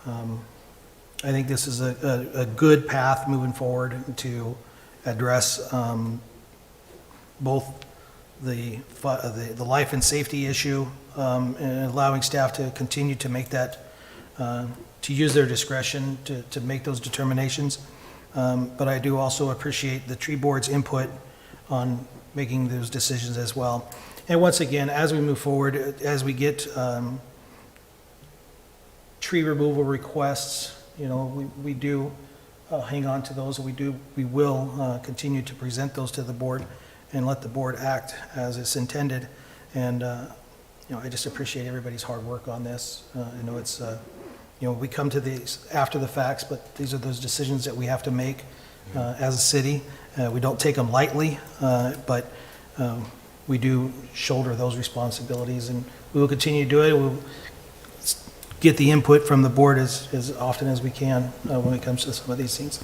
I think this is a good path moving forward to address both the life and safety issue, and allowing staff to continue to make that, to use their discretion to make those determinations. But I do also appreciate the tree board's input on making those decisions as well. And once again, as we move forward, as we get tree removal requests you know, we do hang on to those, and we will continue to present those to the board and let the board act as it's intended. And, you know, I just appreciate everybody's hard work on this. I know it's, you know, we come to these after the facts, but these are those decisions that we have to make as a city. We don't take them lightly, but we do shoulder those responsibilities, and we will continue to do it. We'll get the input from the board as often as we can when it comes to some of these things.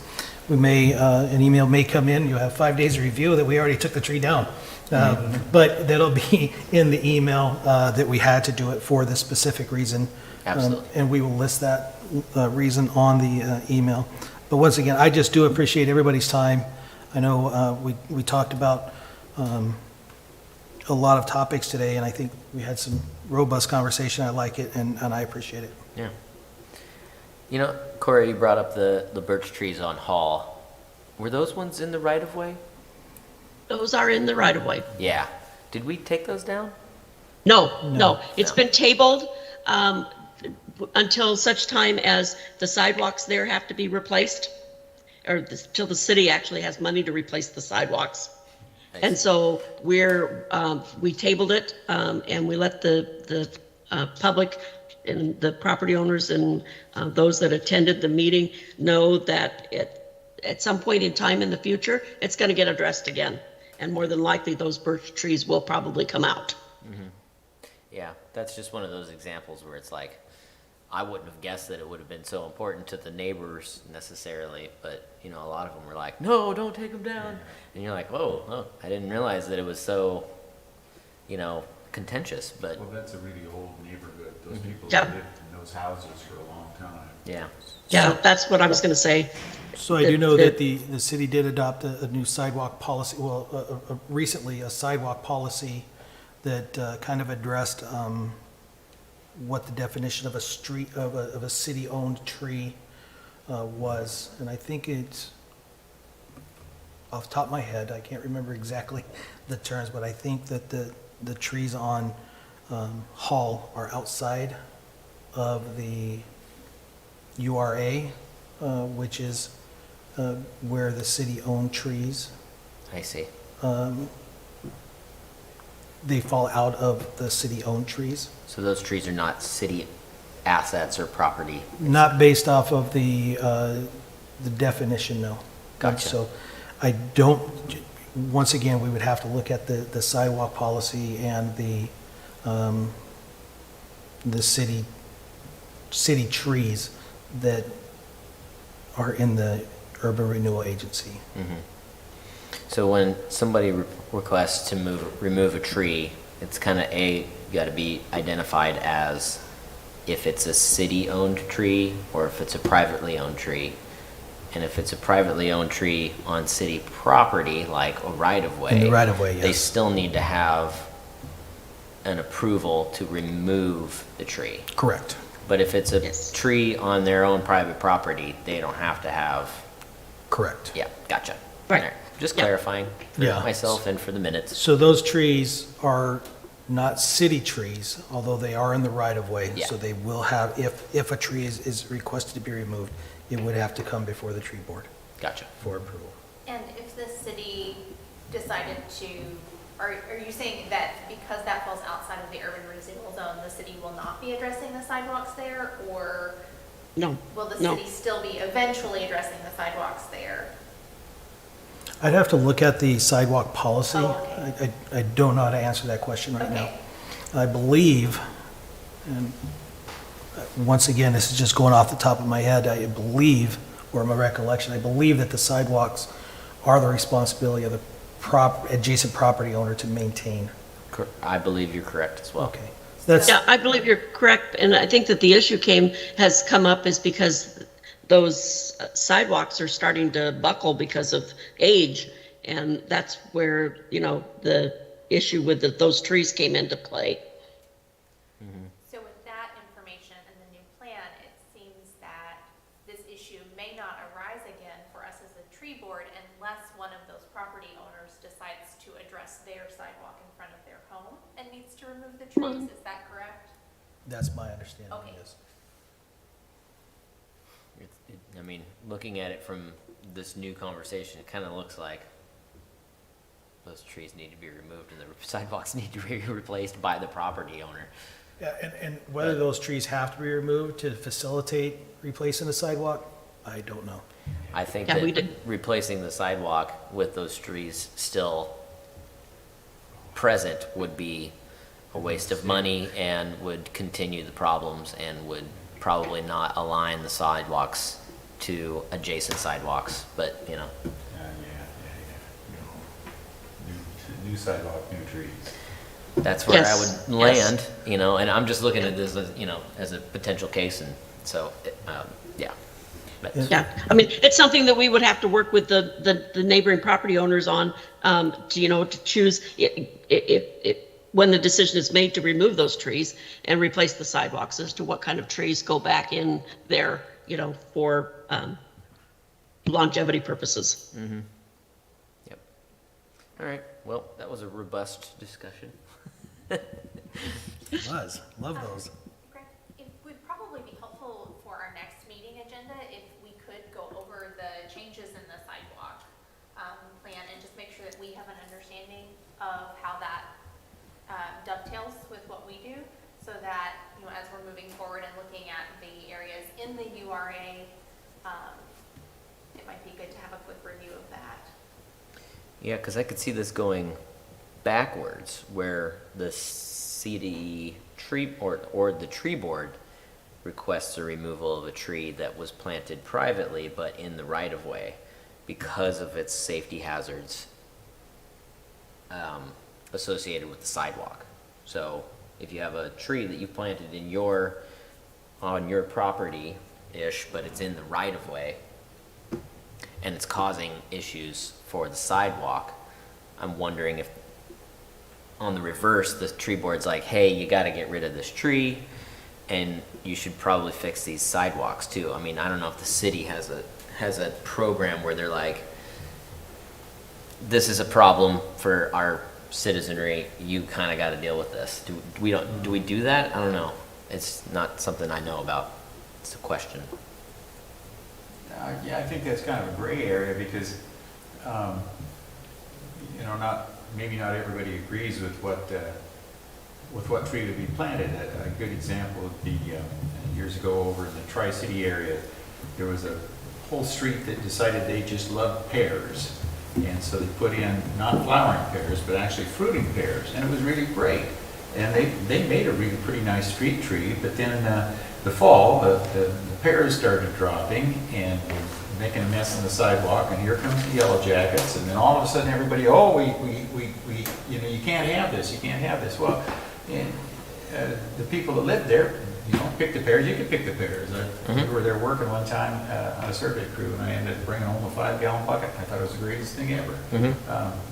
We may, an email may come in, you have 5 days of review that we already took the tree down. But that'll be in the email that we had to do it for this specific reason. Absolutely. And we will list that reason on the email. But once again, I just do appreciate everybody's time. I know we talked about a lot of topics today, and I think we had some robust conversation. I like it, and I appreciate it. Yeah. You know, Corey, you brought up the birch trees on Hall. Were those ones in the right of way? Those are in the right of way. Yeah. Did we take those down? No. It's No. been tabled until such time as the sidewalks there have to be replaced, or till the city actually has money to replace the sidewalks. And so we tabled it, and we let the public and the property owners and those that attended the meeting know that at some point in time in the future, it's going to get addressed again. And more than likely, those birch trees will probably come out. Yeah, that's just one of those examples where it's like, I wouldn't have guessed that it would have been so important to the neighbors necessarily, but you know, a lot of them were like, no, don't take them down. And you're like, whoa, oh, I didn't realize that it was so, you know, contentious, but Well, that's a really old neighborhood. Those people Yeah. lived in those houses for a long time. yeah. Yeah, that's what I was going to say. So I do know that the city did adopt a new sidewalk policy, well, recently a sidewalk policy that kind of addressed what the definition of a street, of a city-owned tree was. And I think it's, off the top of my head, I can't remember exactly the terms, but I think that the trees on Hall are outside of the URA, which is where the city-owned trees, I see. they fall out of the city-owned trees. So those trees are not city assets or property. Not based off of the definition, no. Gotcha. So I don't, once again, we would have to look at the sidewalk policy and the city trees that are in the urban renewal agency. So when somebody requests to remove a tree, it's kind of got to be identified as if it's a city-owned tree or if it's a privately owned tree. And if it's a privately owned tree on city property, like a right-of-way. In the right-of-way, They yes. still need to have an approval to remove the tree. Correct. But if it's a Yes. tree on their own private property, they don't have to have, Correct. yeah, gotcha. Right. There. Just Yeah. clarifying for Yeah. myself and for the minutes. So those trees are not city trees, although they are in the right-of-way. Yeah. So they will have, if a tree is requested to be removed, it would have to come before the tree board Gotcha. for approval. And if the city decided to, are you saying that because that falls outside of the urban renewal zone, the city will not be addressing the sidewalks there? Or No, will the no. city still be eventually addressing the sidewalks there? I'd have to look at the sidewalk policy. Oh, okay. I don't know how to answer that question right now. Okay. I believe, and once again, this is just going off the top of my head, I believe, or my recollection, I believe that the sidewalks are the responsibility of the adjacent property owner to maintain. I believe you're correct as well. Okay. That's, Yeah, I believe you're correct, and I think that the issue has come up is because those sidewalks are starting to buckle because of age, and that's where, you know, the issue with those trees came into play. So with that information and the new plan, it seems that this issue may not arise again for us as a tree board unless one of those property owners decides to address their sidewalk in front of their home and needs to remove the trees. Is that correct? that's my understanding, Okay. yes. I mean, looking at it from this new conversation, it kind of looks like those trees need to be removed and the sidewalks need to be replaced by the property owner. Yeah, and whether those trees have to be removed to facilitate replacing the sidewalk, I don't know. I think Yeah, we that did. replacing the sidewalk with those trees still present would be a waste of money and would continue the problems and would probably not align the sidewalks to adjacent sidewalks, but, you know. New sidewalk, new trees. That's where I Yes, would yes. land, you know, and I'm just looking at this as, you know, as a potential case, and so, yeah. But- Yeah, I mean, it's something that we would have to work with the neighboring property owners on, to, you know, to choose, when the decision is made to remove those trees and replace the sidewalks, as to what kind of trees go back in there, you know, for longevity purposes. Yep. All right, well, that was a robust discussion. It was, love those. Greg, it would probably be helpful for our next meeting agenda if we could go over the changes in the sidewalk plan and just make sure that we have an understanding of how that dovetails with what we do, so that, you know, as we're moving forward and looking at the areas in the URA, it might be good to have a quick review of that. Yeah, because I could see this going backwards, where the CDE tree, or the tree board requests the removal of a tree that was planted privately but in the right-of-way because of its safety hazards associated with the sidewalk. So if you have a tree that you planted on your property-ish, but it's in the right-of-way, and it's causing issues for the sidewalk, I'm wondering if, on the reverse, the tree board's like, hey, you gotta get rid of this tree, and you should probably fix these sidewalks too. I mean, I don't know if the city has a program where they're like, this is a problem for our citizenry, you kinda gotta deal with this. Do we do that? I don't know. It's not something I know about. It's a question. Yeah, I think that's kind of a gray area because, you know, maybe not everybody agrees with what tree to be planted. A good example would be years ago over in the Tri-City area, there was a whole street that decided they just loved pears. And so they put in not flowering pears, but actually fruiting pears, and it was really great. And they made a really pretty nice street tree, but then the fall, the pears started dropping and making a mess on the sidewalk, and here comes the yellow jackets, and then all of a sudden everybody, oh, we you know, you can't have this, you can't have this. Well, and the people that lived there, you know, pick the pears, you can pick the pears. We were there working one time on a survey crew, and I ended up bringing home a 5-gallon bucket. I thought it was the greatest thing ever.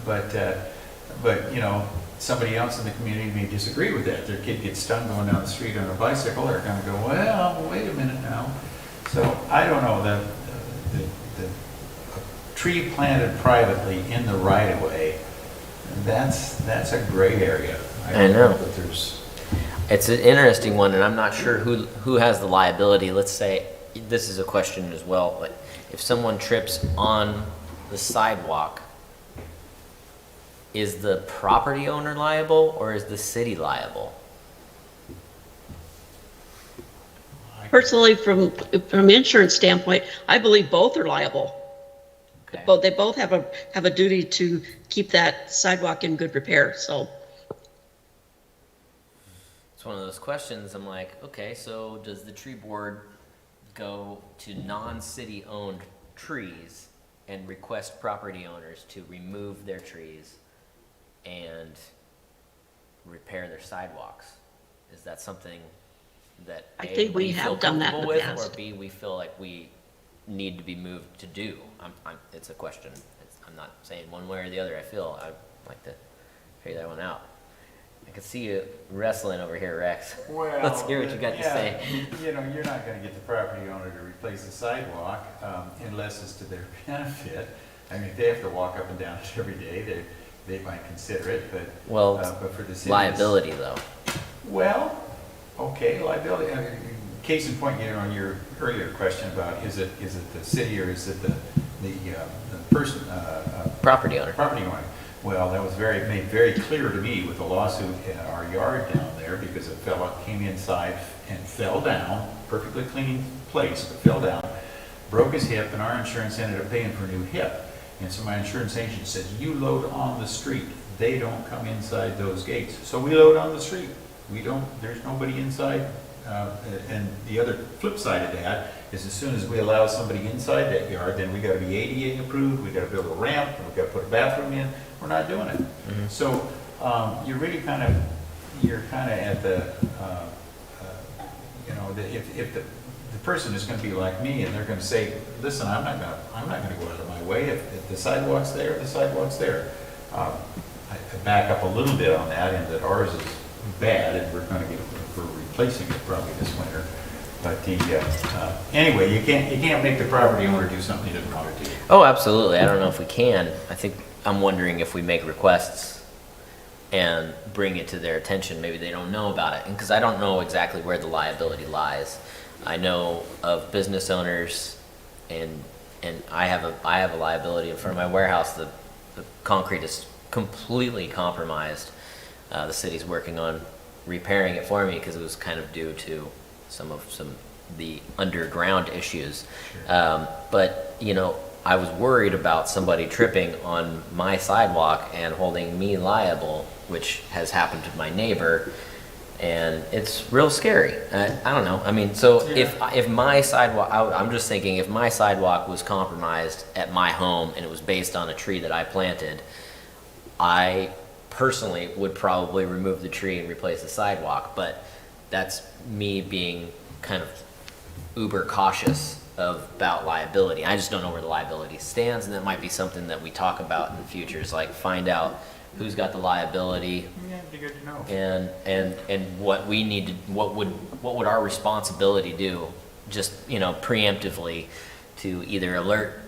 But you know, somebody else in the community may disagree with that. Their kid gets stung going down the street on a bicycle. They're going to go, well, wait a minute now. So I don't know, the tree planted privately in the right of way, that's a gray area. I don't know. that there's. It's an interesting one, and I'm not sure who has the liability. Let's say, this is a question as well, like, if someone trips on the sidewalk, is the property owner liable, or is the city liable? Personally, from insurance standpoint, I believe both are liable. Okay. They both have a duty to keep that sidewalk in good repair, so. It's one of those questions, I'm like, okay, so does the tree board go to non-city owned trees and request property owners to remove their trees and repair their sidewalks? Is that something that I A, think we feel have done that in comfortable the with, past. or B, we feel like we need to be moved to do? It's a question. I'm not saying one way or the other. I'd like to figure that one out. I can see you wrestling over here, Rex. Well, Let's hear what you got to say. You know, you're not going to get the property owner to replace the sidewalk unless it's to their benefit. I mean, if they have to walk up and down it every day, they might consider it, but for the city, Liability, though. well, okay, liability. I mean, case in point, on your earlier question about is it the city or is it the person, Property owner. property owner? Well, that was made very clear to me with the lawsuit in our yard down there, because a fella came inside and fell down, perfectly clean place, but fell down, broke his hip, and our insurance ended up paying for a new hip. And so my insurance agent said, you load on the street. They don't come inside those gates. So we load on the street. There's nobody inside. And the other flip side of that is as soon as we allow somebody inside that yard, then we gotta be ADA approved, we gotta build a ramp, and we gotta put a bathroom in. We're not doing it. So, you're really you're kinda at the, if the person is gonna be like me and they're gonna say, listen, I'm not gonna go out of my way. If the sidewalk's there, the sidewalk's there. I back up a little bit on that, and that ours is bad, and we're replacing it probably this winter. But anyway, you can't make the property owner do something he doesn't want to do. Oh, absolutely. I don't know if we can. I'm wondering if we make requests and bring it to their attention, maybe they don't know about it. And because I don't know exactly where the liability lies. I know of business owners, and I have a liability in front of my warehouse. The concrete is completely compromised. The city's working on repairing it for me because it was kind of due to some the underground issues. But I was worried about somebody tripping on my sidewalk and holding me liable, which has happened to my neighbor, and it's real scary. I don't know. I mean, so if my sidewalk, I'm just thinking, if my sidewalk was compromised at my home and it was based on a tree that I planted, I personally would probably remove the tree and replace the sidewalk, but that's me being kind of uber cautious about liability. I just don't know where the liability stands, and that might be something that we talk about in the future, is like find out who's got the liability, Yeah, it'd be good to know. and what we need to, what would our responsibility do, just preemptively, to either alert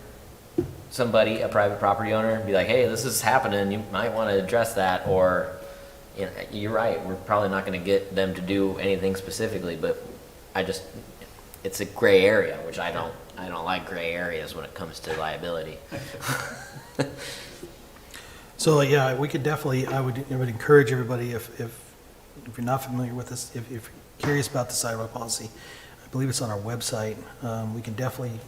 somebody, a private property owner, and be like, hey, this is happening, you might want to address that, or you're right, we're probably not going to get them to do anything specifically, but it's a gray area, which I don't like gray areas when it comes to liability. So, yeah, we could definitely, I would encourage everybody, if you're not familiar with this, if you're curious about the sidewalk policy, I believe it's on our website. We can definitely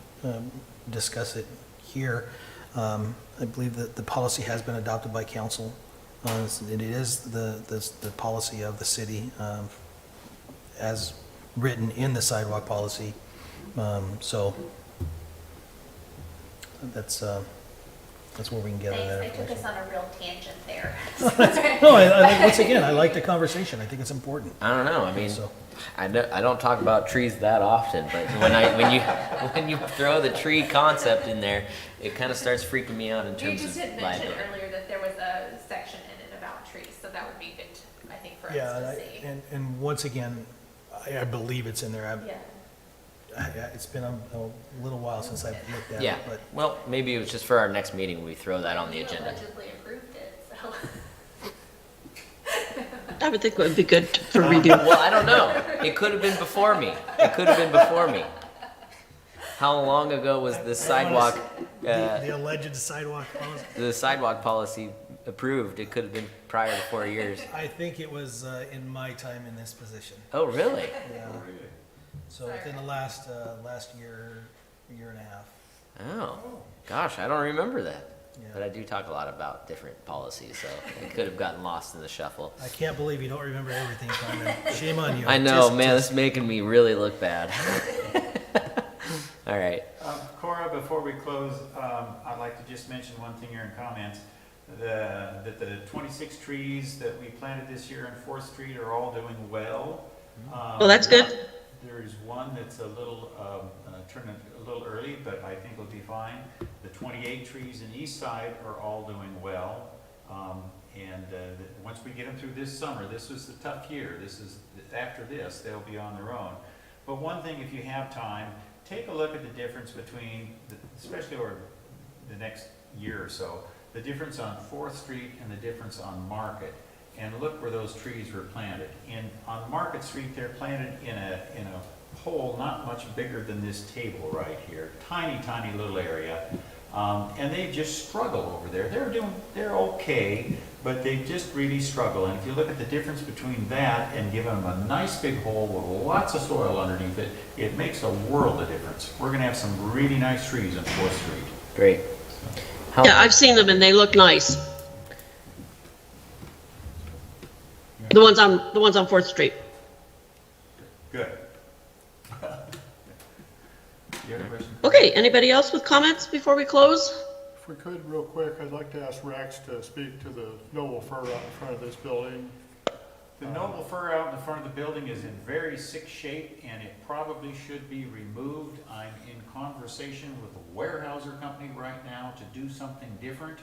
discuss it here. I believe that the policy has been adopted by council. It is the policy of the city, as written in the sidewalk policy. So that's where we can get on that Thanks, I took us information. on a real tangent there. No, I think, once again, I like the conversation. I think it's important. I don't know. I mean, So- I don't talk about trees that often, but when you throw the tree concept in there, it kind of starts freaking me out in You terms just of had mentioned liability. earlier that there was a section in it about trees, so that would be good, I think, for us Yeah, to see. and once again, I believe it's in there. Yeah. It's been a little while since I've looked at Yeah. it, but Well, maybe it was just for our next meeting we throw that on the You agenda. allegedly approved it, so. I would think it would be good for review. Well, I don't know. It could have been before me. How long ago was this sidewalk? the alleged sidewalk policy, The sidewalk policy approved? It could have been prior to 4 years. I think it was in my time in this position. Oh, really? Yeah. So within the last year and a half. Oh, gosh, I don't remember that. Yeah. But I do talk a lot about different policies, so it could have gotten lost in the shuffle. I can't believe you don't remember everything, Carmen. Shame on you. I know, Tis- man, this is making me really look bad. All right. Cora, before we close, I'd like to just mention one thing here in comments. That the 26 trees that we planted this year on 4th Street are all doing well. Well, that's good. There's one that's a little, turning a little early, but I think it'll be fine. The 28 trees in East Side are all doing well. Once we get them through this summer, this was the tough year. After this, they'll be on their own. But one thing, if you have time, take a look at the difference between, especially over the next year or so, the difference on 4th Street and the difference on Market. And look where those trees were planted. On Market Street, they're planted in a pole not much bigger than this table right here, tiny, tiny little area. And they just struggle over there. They're okay, but they just really struggle. And if you look at the difference between that and giving them a nice big hole with lots of soil underneath it, it makes a world of difference. We're gonna have some really nice trees on 4th Street. Great. How, Yeah, I've seen them and they look nice. The ones on 4th Street. Good. You have a question? Okay, anybody else with comments before we close? If we could, real quick, I'd like to ask Rex to speak to the noble fir out in front of this building. The noble fir out in the front of the building is in very sick shape, and it probably should be removed. I'm in conversation with the Weyerhaeuser company right now to do something different.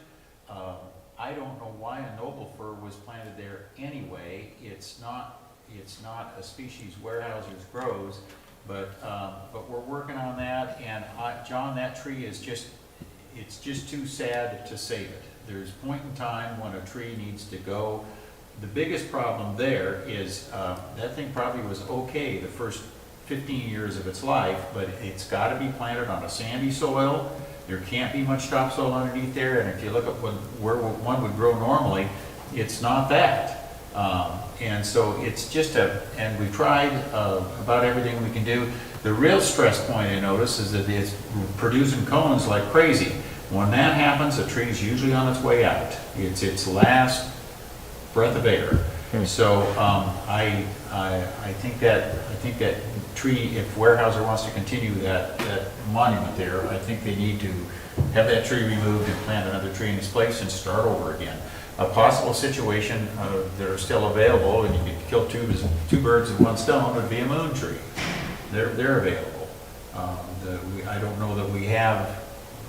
I don't know why a noble fir was planted there anyway. It's not a species Weyerhaeuser's grows, but we're working on that. And John, that tree is it's just too sad to save it. There's a point in time when a tree needs to go. The biggest problem there is that thing probably was okay the first 15 years of its life, but it's got to be planted on a sandy soil. There can't be much topsoil underneath there, and if you look at where one would grow normally, it's not that. And so it's just and we've tried about everything we can do. The real stress point I notice is that it's producing cones like crazy. When that happens, a tree is usually on its way out. It's its last breath of air. So I think that tree, if Weyerhaeuser wants to continue that monument there, I think they need to have that tree removed and plant another tree in its place and start over again. A possible situation that are still available, and you could kill two birds with one stone, would be a moon tree. They're available. I don't know that we have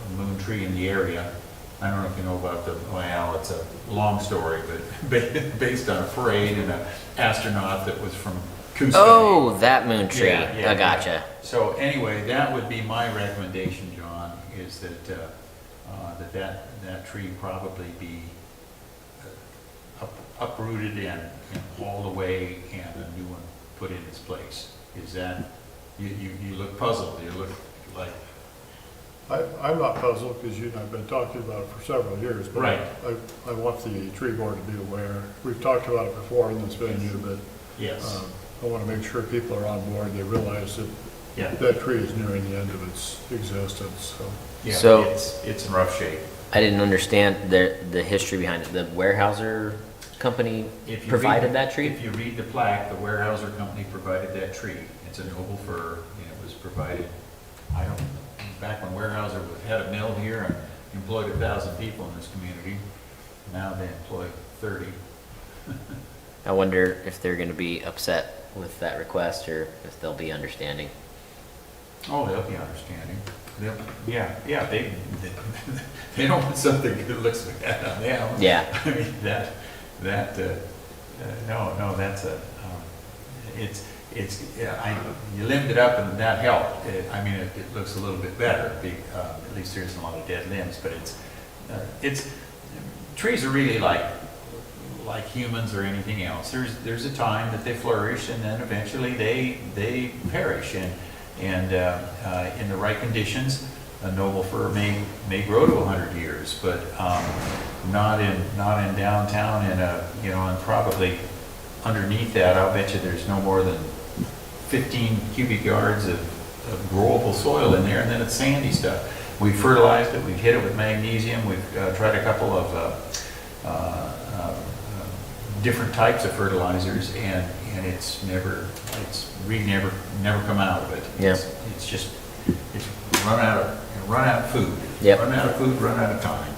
a moon tree in the area. I don't know if you know about well, it's a long story, but based on a parade and an astronaut that was from Coos. oh, that moon tree. Yeah, I gotcha. yeah. So anyway, that would be my recommendation, John, is that that tree probably be uprooted and hauled away and a new one put in its place. Is that, you look puzzled, you look like. I'm not puzzled because you and I have been talking about it for several years. But Right. I want the tree board to be aware. We've talked about it before in this venue, but Yes. I want to make sure people are on board. They realize that Yeah. that tree is nearing the end of its existence, so. Yeah, So- it's in rough shape. I didn't understand the history behind it. The Weyerhaeuser company If you provided read- that tree? If you read the plaque, the Weyerhaeuser company provided that tree. It's a noble fir, and it was provided, back when Weyerhaeuser had a mill here and employed 1,000 people in this community. Now they employ 30. I wonder if they're going to be upset with that request or if they'll be understanding. Oh, they'll be understanding. They don't want something that looks bad on them. Yeah. I mean, no, that's you limbed it up and that helped. It looks a little bit better. At least there isn't a lot of dead limbs, but trees are really like humans or anything else. There's a time that they flourish and then eventually they perish. And in the right conditions, a noble fir may grow to 100 years, but not in downtown. And probably underneath that, I'll bet you there's no more than 15 cubic yards of growable soil in there, and then it's sandy stuff. We've fertilized it. We've hit it with magnesium. We've tried a couple of different types of fertilizers, and it's really never come out of it. Yeah. It's run out of food. Yep. Run out of food, run out of time.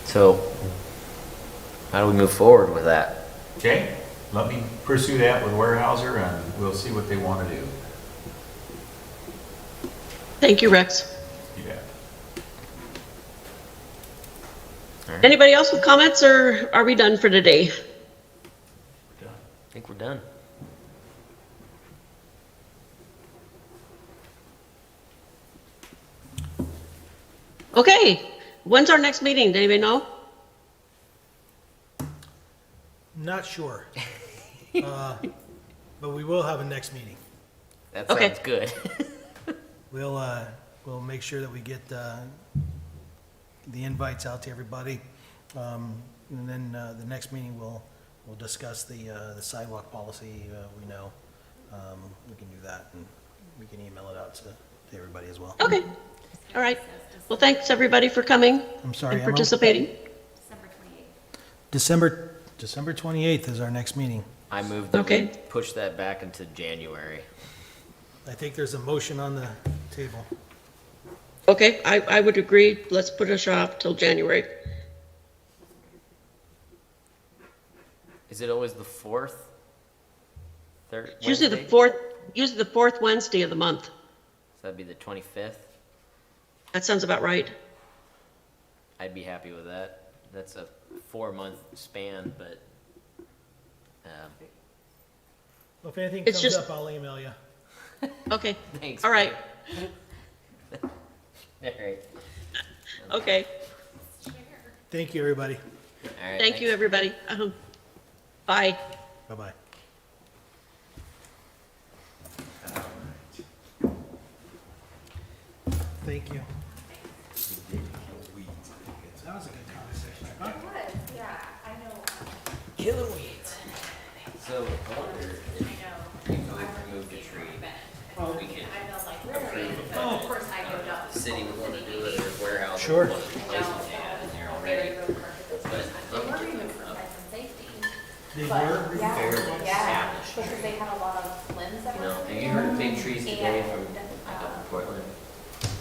So, how do we move forward with that? Okay, let me pursue that with Weyerhaeuser, and we'll see what they want to do. Thank you, Rex. You bet. Anybody else with comments, or are we done for today? I think we're done. Okay, when's our next meeting? Does anybody know? Not sure. But we will have a next meeting. That Okay. sounds good. We'll make sure that we get the invites out to everybody. And then the next meeting, we'll discuss the sidewalk policy, we know. We can do that, and we can email it out to everybody as well. Okay, all right. Well, thanks, everybody, for coming I'm sorry, and Emma? participating. December 28th. December 28th is our next meeting. I move that we Okay. push that back into January. I think there's a motion on the table. Okay, I would agree. Let's put us off till January. Is it always the fourth? Third? It's usually the Wednesday? fourth Wednesday of the month. So that'd be the 25th. That sounds about right. I'd be happy with that. That's a 4-month span, but Well, if anything It's comes just- up, I'll email you. Okay, thanks. all right, All right. okay. Thank you, everybody. All right. Thank you, thanks. everybody. Bye. Bye-bye. Thank you. That was a good conversation, I thought. Yeah, I know. Killing weeds. So I wonder if we removed a tree, we could approve a Of budget. course, I go down. The city would want to do it, or warehouse. Sure. would want to replace what they have in there already. But They were removed for health and safety. They But, were? yeah, Fairly yeah, established. because they had a lot of limbs that You were. know, have you heard of big trees today from And, like up in Portland?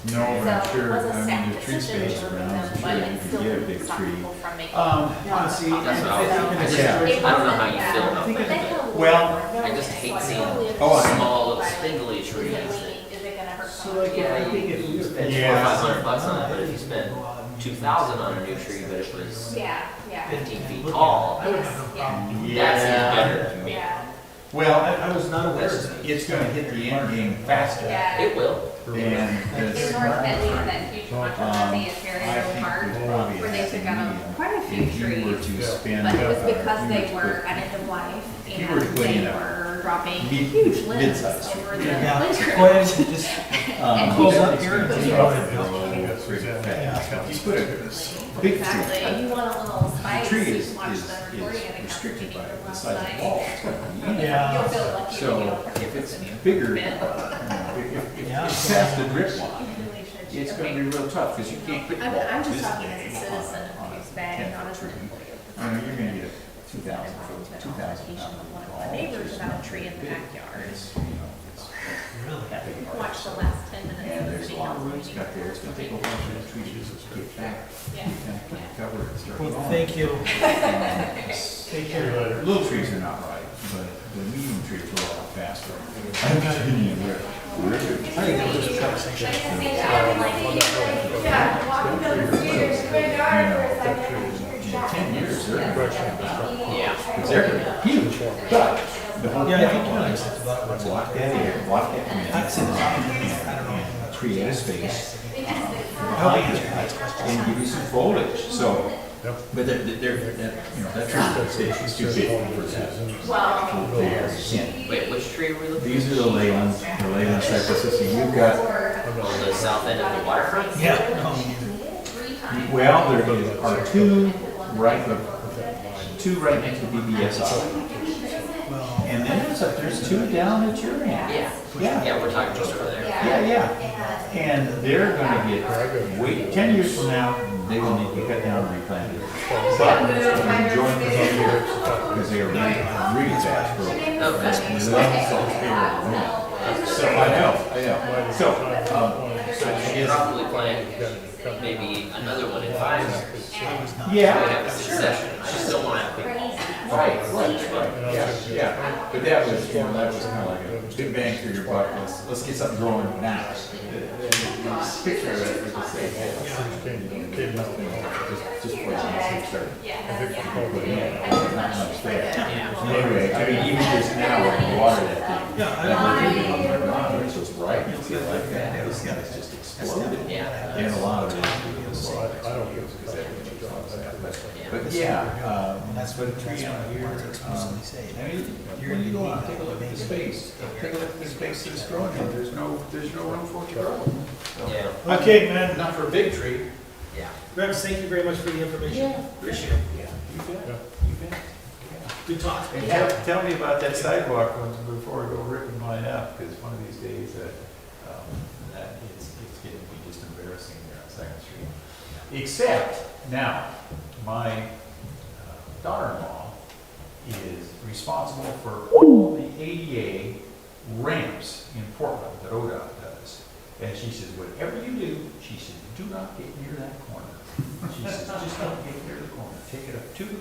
No, So I'm it sure, was a I mean, staff the tree decision space to remove around, them, I'm but sure it you still could get a didn't big stop tree. people from making. Honestly, That's what I was, I just, Yeah. I don't know how you feel about They that. had a Well, little- I just hate So I seeing totally Oh, I- small, little understand. spindly Is it trees. leaning? Is it gonna hurt So someone? like, I think if we You spend Yeah. $400-500 on it, but if you spend 2,000 on a new tree, but it was Yeah, yeah. 15 feet tall, I would have no problem. that seems yeah, better to me. Yeah, well, I was not aware of that. it's gonna hit the end game faster. yeah. It will. And In this, North Bend, we had that huge controversy at I Terrio think Park, we probably where they have took to out medium. quite a few If you were trees. to spend. But it was because if you they were to were put- at end of life, If you were to and put in they a were dropping mid- huge limbs mid-sized over tree. the Yeah, playground. go ahead and just And close he- up here and It's just gonna go ahead. grow pretty fast. You put a big tree. Exactly, you want a little The spice, tree you is, can watch is, the is recording of the council restricted meeting by from the last size of the night. ball. It's got to be in it. Yeah. You'll feel lucky when you So don't if it's participate. bigger, Ben. if Yeah. it's past the drip line, Really should. it's gonna Okay. be real tough, because you can't put I'm balls just this talking big as a citizen of on Coos a Bay, 10 not as foot an tree. employee of the I mean, you're gonna get a I 2,000 was foot, listening to an 2,000 conversation pound with one of ball. my neighbors It's about a not tree in the big. backyard. It's, you know, it's- Watch the last 10 minutes And of the there's a city lot of council roots meeting. got there, it's gonna take a while for the tree to just get back, Yeah. kind of cover it, start Well, growing. thank you. Take care. Little trees are not right, but the medium trees grow a lot faster. I'm telling you, we're good. I think that was just a conversation. In 10 years, they're gonna be Yeah. they're gonna be huge, but the whole Yeah, I think point you're right. was block that area, block that community, and create a space behind it, and give you some foliage, so. But they're, you know, that tree is too big for that. Wait, which tree are we looking These are the Leyland cypresses, and you've got, at? On the south end of the waterfront? Yeah, no, well, there are two right next to BBSI. And then there's two down at your end. Yeah. Yeah. Yeah, we're talking just over there. Yeah. And they're gonna get, wait, 10 years from now, they will need to cut down and replant it. But enjoy the behavior, because they are really fast growing. Okay. They love salt air. So, I know. So, so I guess, Probably plan maybe another one in 5 years. We yeah. have a succession. I just don't want to have big balls. Right, yeah. But that was, you know, that was kind of like a big bang for your buck. Let's get something growing now. The picture of it, we just say, hey, just before the next started. But yeah, not much there. Anyway, I mean, even just now, with the water that thing. Yeah, it's just right, it's like that. This thing has just exploded. Yeah. And a lot of it is because but this. Let's put a tree out here. Explicitly say. I mean, you're gonna go out, take a look at the space, take a look at the space that's growing in, there's no room for it to grow. So, Yeah, Okay, man. not for a big tree. yeah. Rex, thank you very much for the information. Appreciate it. Yeah, you bet, you bet. Good talk. And tell me about that sidewalk before we go ripping mine up, because one of these days, that it's getting to be just embarrassing there on Second Street. Except, now, my daughter-in-law is responsible for all the ADA ramps in Portland that ODOT does. And she says, whatever you do, she says, do not get near that corner. She says, just don't get near the corner. Take it up to the corner.